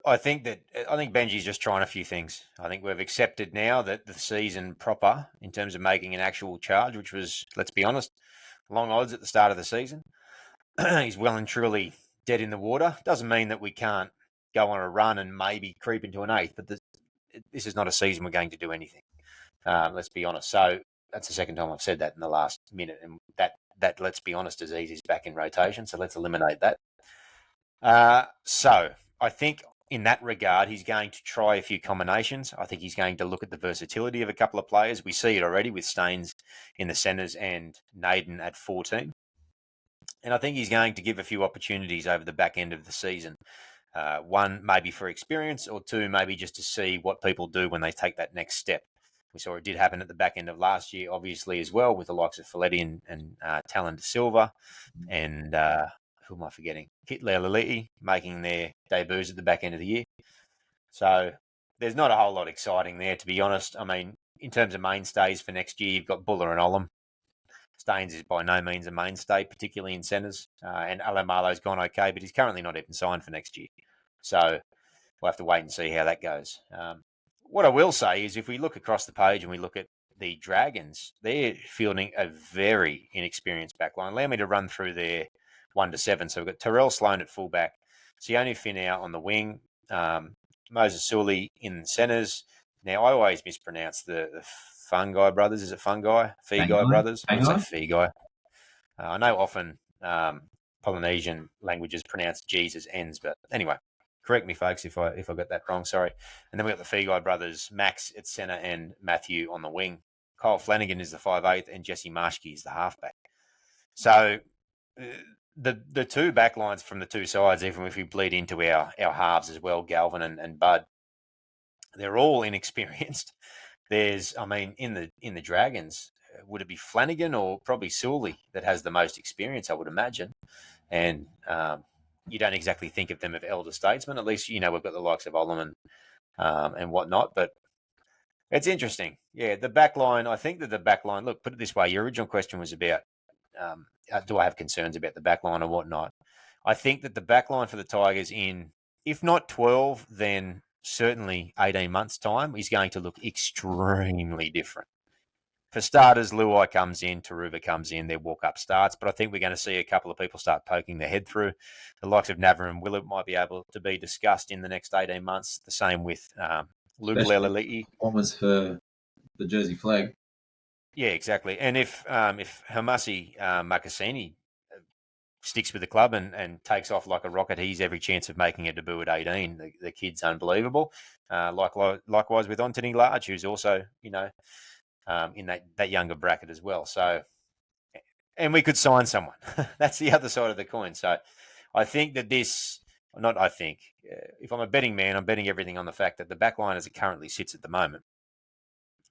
B: I think Benji's just trying a few things. I think we've accepted now that the season proper, in terms of making an actual charge, which was, let's be honest, long odds at the start of the season, he's well and truly dead in the water. Doesn't mean that we can't go on a run and maybe creep into an eighth, but this is not a season we're going to do anything. Let's be honest. So that's the second time I've said that in the last minute, and that let's be honest, Aziz is back in rotation, so let's eliminate that. So I think in that regard, he's going to try a few combinations. I think he's going to look at the versatility of a couple of players. We see it already with Staines in the centres and Naden at 14. And I think he's going to give a few opportunities over the back end of the season. One, maybe for experience, or two, maybe just to see what people do when they take that next step. We saw it did happen at the back end of last year, obviously, as well, with the likes of Folletti and Talon De Silva and who am I forgetting? Kit Lelele'i making their debuts at the back end of the year. So there's not a whole lot exciting there, to be honest. I mean, in terms of mainstays for next year, you've got Buller and Olam. Staines is by no means a mainstay, particularly in centres. And Alomalo's gone okay, but he's currently not even signed for next year. So we'll have to wait and see how that goes. What I will say is if we look across the page and we look at the Dragons, they're fielding a very inexperienced backline. Allow me to run through their 1 to 7. So we've got Terrell Sloan at fullback, Sione Finau on the wing, Moses Sully in the centres. Now, I always mispronounce the Fungi brothers. Is it Fungi? Fegai brothers? I would say Fegai. I know often Polynesian languages pronounce G's as N's, but anyway, correct me, folks, if I got that wrong. Sorry. And then we got the Fegai brothers, Max at centre and Matthew on the wing. Kyle Flanagan is the 5'8", and Jesse Marshke is the halfback. So the two backlines from the two sides, even if we bleed into our halves as well, Galvin and Bud, they're all inexperienced. There's, I mean, in the Dragons, would it be Flanagan or probably Sully that has the most experience, I would imagine. And you don't exactly think of them as elder statesmen. At least, we've got the likes of Ollerman and whatnot. But it's interesting. Yeah, the back line, I think that the back line, look, put it this way, your original question was about do I have concerns about the back line or whatnot? I think that the back line for the Tigers in, if not 12, then certainly 18 months' time is going to look extremely different. For starters, Luai comes in, Taruva comes in, their walk-up starts, but I think we're going to see a couple of people start poking their head through. The likes of Navra and Willett might be able to be discussed in the next 18 months. The same with Luke Lelali'i.
C: One was for the Jersey flag.
B: Yeah, exactly. And if Hamasi Makasini sticks with the club and takes off like a rocket, he's every chance of making a debut at 18. The kid's unbelievable. Likewise with Anthony Large, who's also, in that younger bracket as well. So, and we could sign someone. That's the other side of the coin. So I think that if I'm a betting man, I'm betting everything on the fact that the back line as it currently sits at the moment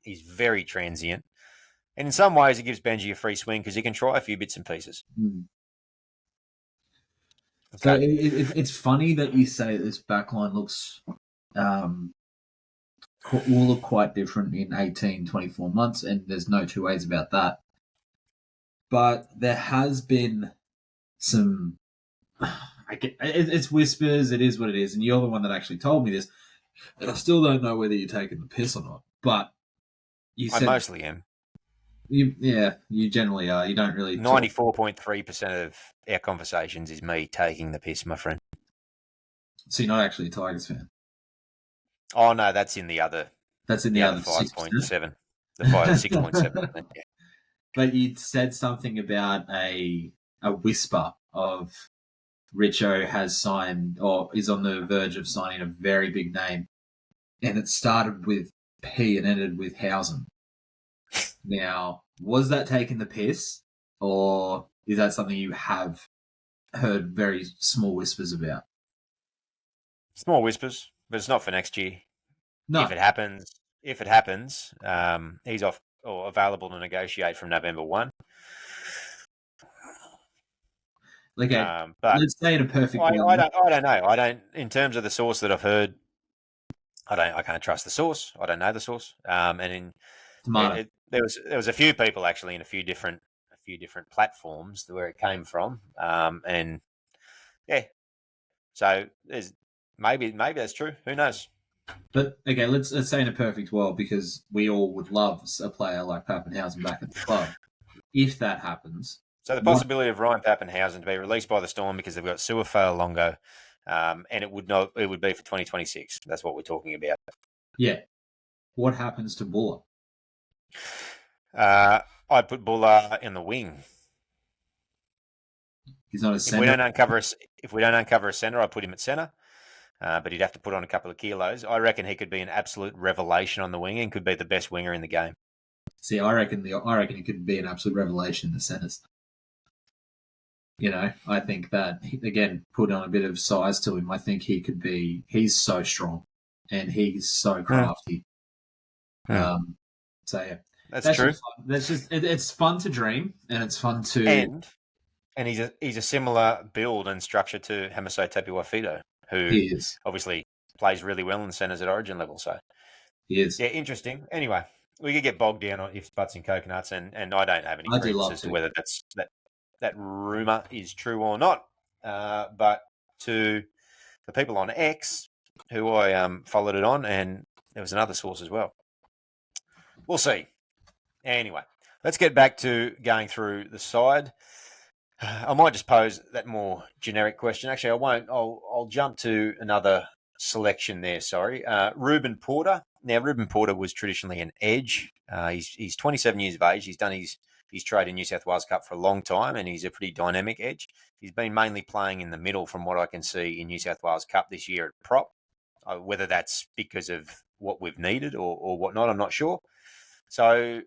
B: is very transient. And in some ways, it gives Benji a free swing because he can try a few bits and pieces.
C: Mm.
B: Okay.
C: So it's funny that you say this backline looks will look quite different in 18, 24 months, and there's no two ways about that. But there has been some... It's whispers, it is what it is, and you're the one that actually told me this, and I still don't know whether you're taking the piss or not, but you said...
B: I mostly am.
C: You generally are. You don't really...
B: 94.3% of our conversations is me taking the piss, my friend.
C: So you're not actually a Tigers fan?
B: Oh, no, that's in the other...
C: That's in the other
B: 5.7. The 6.7. Yeah.
C: But you said something about a whisper of Richo has signed or is on the verge of signing a very big name. And it started with P and ended with Hausen. Now, was that taking the piss, or is that something you have heard very small whispers about?
B: Small whispers, but it's not for next year.
C: No.
B: If it happens, he's off or available to negotiate from November 1.
C: Okay,
B: but
C: let's say in a perfect
B: world. I don't know. In terms of the source that I've heard, I can't trust the source. I don't know the source. There was a few people actually in a few different platforms where it came from, and yeah. So there's maybe that's true. Who knows?
C: But okay, let's say in a perfect world, because we all would love a player like Pappenhausen back at the club. If that happens,
B: so the possibility of Ryan Pappenhausen to be released by the Storm because they've got Suafale Longo, and it would be for 2026. That's what we're talking about. Yeah.
C: What happens to Buller?
B: I'd put Buller in the wing.
C: He's not a centre.
B: If we don't uncover a centre, I'd put him at centre. But he'd have to put on a couple of kilos. I reckon he could be an absolute revelation on the wing and could be the best winger in the game.
C: See, I reckon he could be an absolute revelation in the centres. I think that, again, put on a bit of size to him, I think he's so strong and he's so crafty. So, yeah.
B: That's true.
C: It's fun to dream, and it's fun to...
B: And he's a similar build and structure to Hamiso Tapuafido, who obviously plays really well in the centres at Origin level. So
C: he is.
B: Yeah, interesting. Anyway, we could get bogged down on ifs, buts, and coconuts, and I don't have any
C: I do
B: credence
C: love
B: as to
C: to.
B: whether that rumor is true or not. But to the people on X who I followed it on, and there was another source as well. We'll see. Anyway, let's get back to going through the side. I might just pose that more generic question. Actually, I won't. I'll jump to another selection there. Sorry, Ruben Porter. Now, Ruben Porter was traditionally an edge. He's 27 years of age. He's done his trade in New South Wales Cup for a long time, and he's a pretty dynamic edge. He's been mainly playing in the middle, from what I can see in New South Wales Cup this year at prop. Whether that's because of what we've needed or whatnot, I'm not sure. So,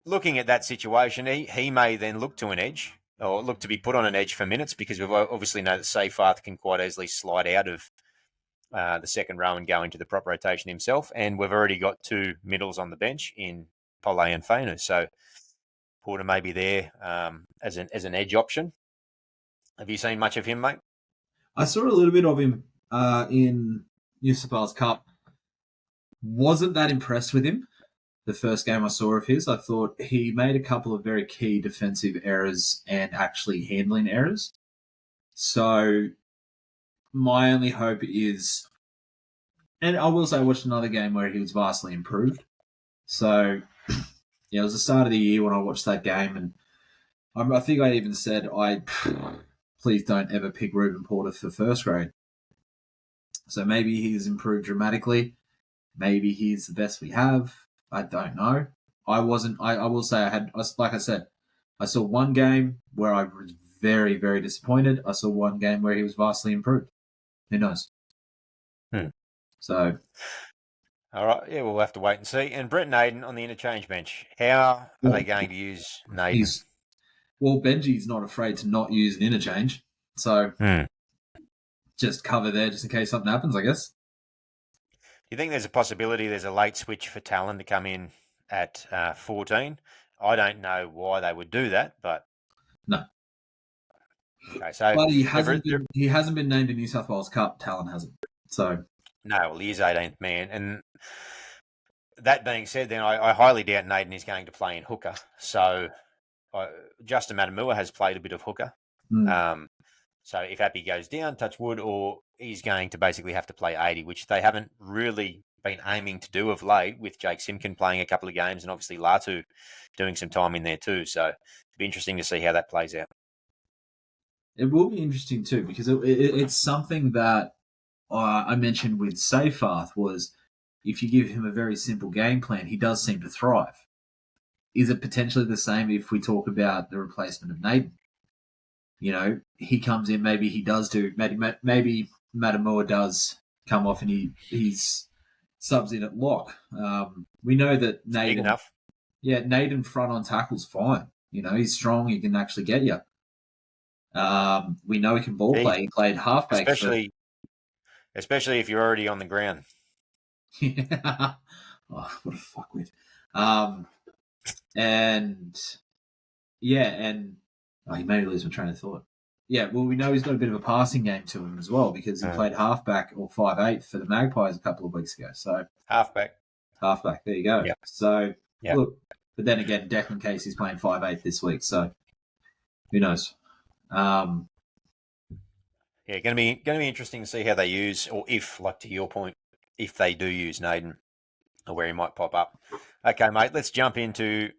B: looking at that situation, he may then look to an edge or look to be put on an edge for minutes, because we've obviously know that Seyfarth can quite easily slide out of the second row and go into the prop rotation himself. And we've already got two middles on the bench in Pole and Fainu. So Porter may be there as an edge option. Have you seen much of him, mate?
C: I saw a little bit of him in New South Wales Cup. Wasn't that impressed with him. The first game I saw of his, I thought he made a couple of very key defensive errors and actually handling errors. So my only hope is, and I will say I watched another game where he was vastly improved. So, yeah, it was the start of the year when I watched that game, and I think I even said, please don't ever pick Ruben Porter for first grade. So maybe he's improved dramatically. Maybe he's the best we have. I don't know. I will say like I said, I saw one game where I was very, very disappointed. I saw one game where he was vastly improved. Who knows? So.
B: All right. Yeah, we'll have to wait and see. And Brent Naden on the interchange bench. How are they going to use Naden?
C: Well, Benji's not afraid to not use an interchange. So just cover there just in case something happens, I guess.
B: Do you think there's a possibility there's a late switch for Talon to come in at 14? I don't know why they would do that, but
C: no.
B: Okay, so
C: but he hasn't been named in New South Wales Cup. Talon hasn't. So
B: no, well, he is 18th man, and that being said, then I highly doubt Naden is going to play in hooker. So Justin Matamua has played a bit of hooker. So if Appy goes down, touch wood, or he's going to basically have to play 80, which they haven't really been aiming to do of late, with Jake Simkin playing a couple of games and obviously Latu doing some time in there too. So it'll be interesting to see how that plays out.
C: It will be interesting too, because it's something that I mentioned with Seyfarth was, if you give him a very simple game plan, he does seem to thrive. Is it potentially the same if we talk about the replacement of Naden? You know, he comes in, maybe he does do, maybe Matamua does come off and he's subs in at lock. We know that Naden,
B: big enough.
C: Yeah, Naden front on tackle's fine. You know, he's strong, he can actually get you. We know he can ball play. He played halfback.
B: Especially if you're already on the ground.
C: Yeah. Oh, what a fuckwit. He made me lose my train of thought. Yeah, well, we know he's got a bit of a passing game to him as well, because he played halfback or 5'8" for the Magpies a couple of weeks ago. So
B: halfback.
C: There you go.
B: Yep.
C: So look, but then again, Declan Casey's playing 5'8" this week, so who knows?
B: Yeah, going to be interesting to see how they use, or if, like to your point, if they do use Naden, or where he might pop up. Okay, mate, let's jump into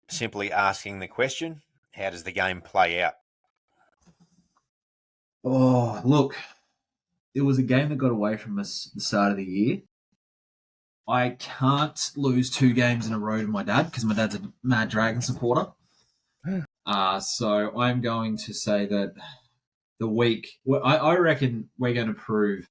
B: simply asking the question: how does the game play out?
C: Oh, look, it was a game that got away from us at the start of the year. I can't lose 2 games in a row to my dad, because my dad's a mad Dragon supporter. So I'm going to say that the week, I reckon we're going to prove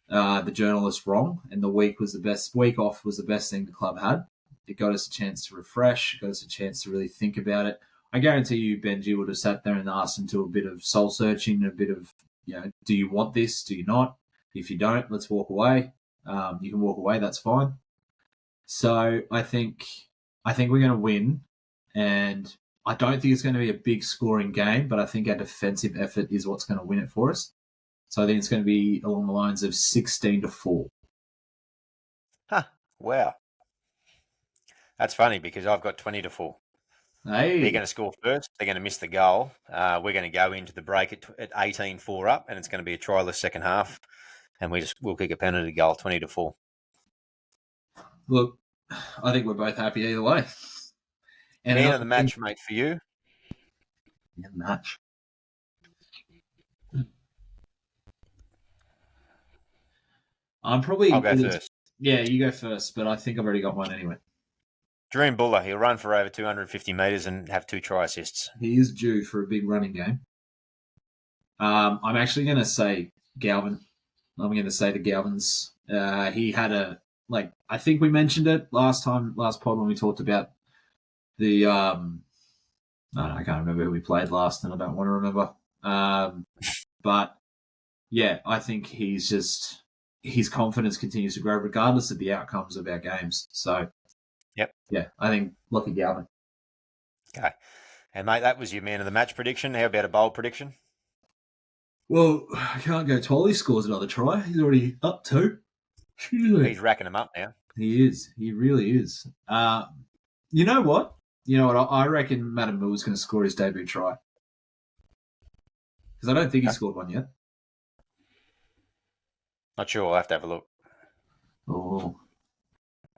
C: the journalists wrong, and the week off was the best thing the club had. It got us a chance to refresh, got us a chance to really think about it. I guarantee you, Benji would have sat there and asked him to a bit of soul searching, a bit of, do you want this? Do you not? If you don't, let's walk away. You can walk away. That's fine. So I think we're going to win, and I don't think it's going to be a big scoring game, but I think our defensive effort is what's going to win it for us. So I think it's going to be along the lines of 16-4.
B: Wow. That's funny because I've got 20-4.
C: Hey,
B: They're going to score first. They're going to miss the goal. We're going to go into the break at 18-4 up, and it's going to be a try-less second half. And we'll kick a penalty goal, 20-4.
C: look, I think we're both happy either way. And
B: Man of the match, mate, for you.
C: Man of the match. I'm probably.
B: I'll go first.
C: Yeah, you go first, but I think I've already got one anyway.
B: Dream Buller. He'll run for over 250 metres and have 2 try assists.
C: He is due for a big running game. I'm actually going to say Galvin. I'm going to say the Galvins. He had I think we mentioned it last pod when we talked about the, I can't remember who we played last and I don't want to remember. But yeah, I think his confidence continues to grow regardless of the outcomes of our games. So,
B: yep.
C: Yeah, I think lucky Galvin.
B: Okay. And, mate, that was your man of the match prediction. How about a bold prediction?
C: Well, I can't go till he scores another try. He's already up 2.
B: He's racking them up now.
C: He is. He really is. You know what? I reckon Matamua is going to score his debut try. Because I don't think he scored one yet.
B: Not sure. I'll have to have a look.
C: Oh.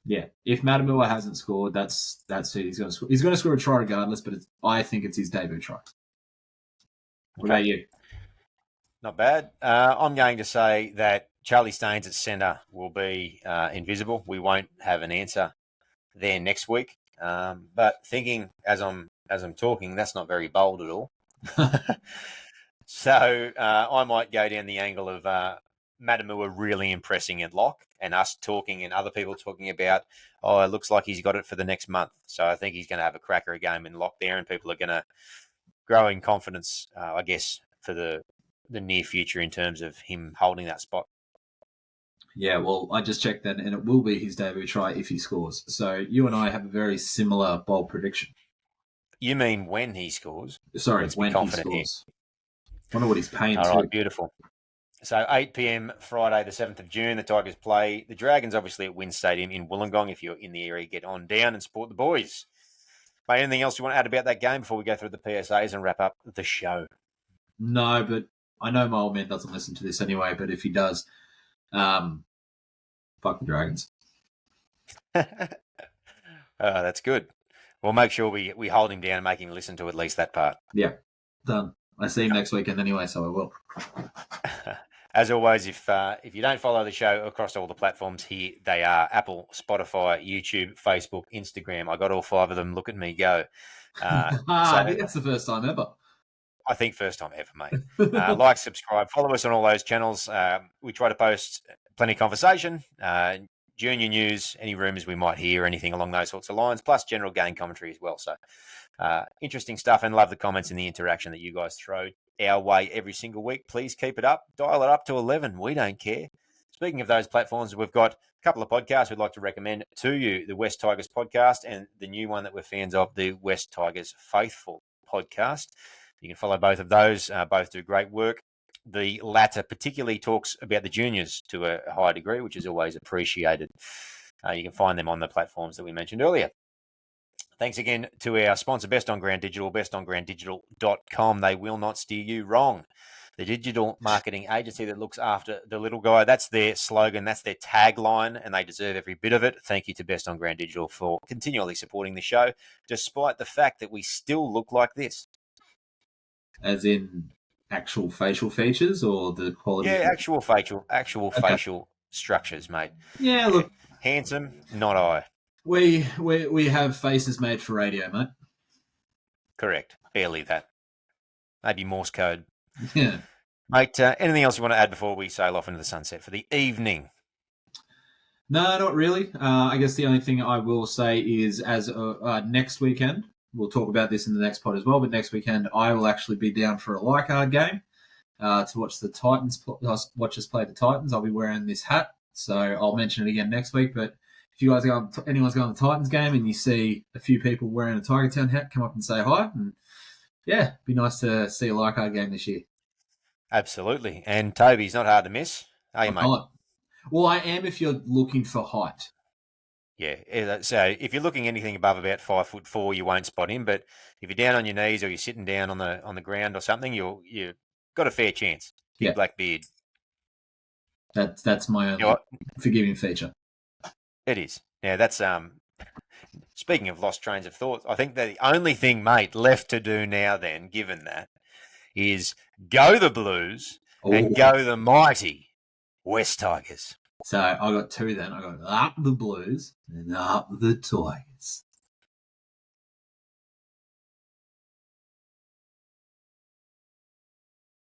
C: Yeah. If Matamua hasn't scored, that's who he's going to score. He's going to score a try regardless, but I think it's his debut try. What about you?
B: Not bad. I'm going to say that Charlie Staines at centre will be invisible. We won't have an answer there next week. But thinking as I'm talking, that's not very bold at all. So I might go down the angle of Matamua really impressing at lock, and us talking and other people talking about, it looks like he's got it for the next month. So I think he's going to have a cracker game in lock there, and people are going to grow in confidence, I guess, for the near future in terms of him holding that spot.
C: Yeah, well, I just checked then, and it will be his debut try if he scores. So you and I have a very similar bold prediction.
B: You mean when he scores?
C: Sorry, when he scores. I wonder what he's paying to.
B: All right, beautiful. So 8 p.m. Friday, the 7th of June, the Tigers play the Dragons, obviously, at Wynn Stadium in Wollongong. If you're in the area, get on down and support the boys. Mate, anything else you want to add about that game before we go through the PSAs and wrap up the show?
C: No, but I know my old man doesn't listen to this anyway, but if he does, fuck the Dragons.
B: That's good. We'll make sure we hold him down and make him listen to at least that part.
C: Yeah, done. I see him next weekend anyway, so I will.
B: As always, if you don't follow the show across all the platforms here, they are Apple, Spotify, YouTube, Facebook, Instagram. I got all 5 of them. Look at me go.
C: I think that's the first time ever.
B: I think first time ever, mate. Like, subscribe, follow us on all those channels. We try to post plenty of conversation, junior news, any rumours we might hear, anything along those sorts of lines, plus general game commentary as well. So interesting stuff, and love the comments and the interaction that you guys throw our way every single week. Please keep it up. Dial it up to 11. We don't care. Speaking of those platforms, we've got a couple of podcasts we'd like to recommend to you. The West Tigers podcast and the new one that we're fans of, the West Tigers Faithful podcast. You can follow both of those. Both do great work. The latter particularly talks about the juniors to a high degree, which is always appreciated. You can find them on the platforms that we mentioned earlier. Thanks again to our sponsor, Best on Ground Digital, bestongrounddigital.com. They will not steer you wrong. The digital marketing agency that looks after the little guy. That's their slogan. That's their tagline, and they deserve every bit of it. Thank you to Best on Ground Digital for continually supporting the show, despite the fact that we still look like this.
C: As in actual facial features or the quality?
B: Yeah, actual facial structures, mate.
C: Yeah, look.
B: Handsome, not I.
C: We have faces made for radio, mate.
B: Correct. Barely that. Maybe Morse code.
C: Yeah.
B: Mate, anything else you want to add before we sail off into the sunset for the evening?
C: No, not really. I guess the only thing I will say is as next weekend, we'll talk about this in the next pod as well, but next weekend I will actually be down for a Leichhardt game to watch the Titans, watch us play the Titans. I'll be wearing this hat, so I'll mention it again next week, but if you guys anyone's going to the Titans game and you see a few people wearing a Tiger Town hat, come up and say hi. And yeah, be nice to see a Leichhardt game this year.
B: Absolutely. And Toby's not hard to miss. Are you, mate?
C: Well, I am if you're looking for height.
B: Yeah. So if you're looking anything above about 5'4", you won't spot him. But if you're down on your knees or you're sitting down on the ground or something, you've got a fair chance. Big
C: Yeah.
B: black beard.
C: That's my only
B: You know what?
C: forgiving feature.
B: It is. Now that's speaking of lost trains of thought, I think that the only thing, mate, left to do now then, given that, is go the Blues and
C: Ooh.
B: go the mighty West Tigers.
C: So I got two then. I got up the Blues and up the Tigers.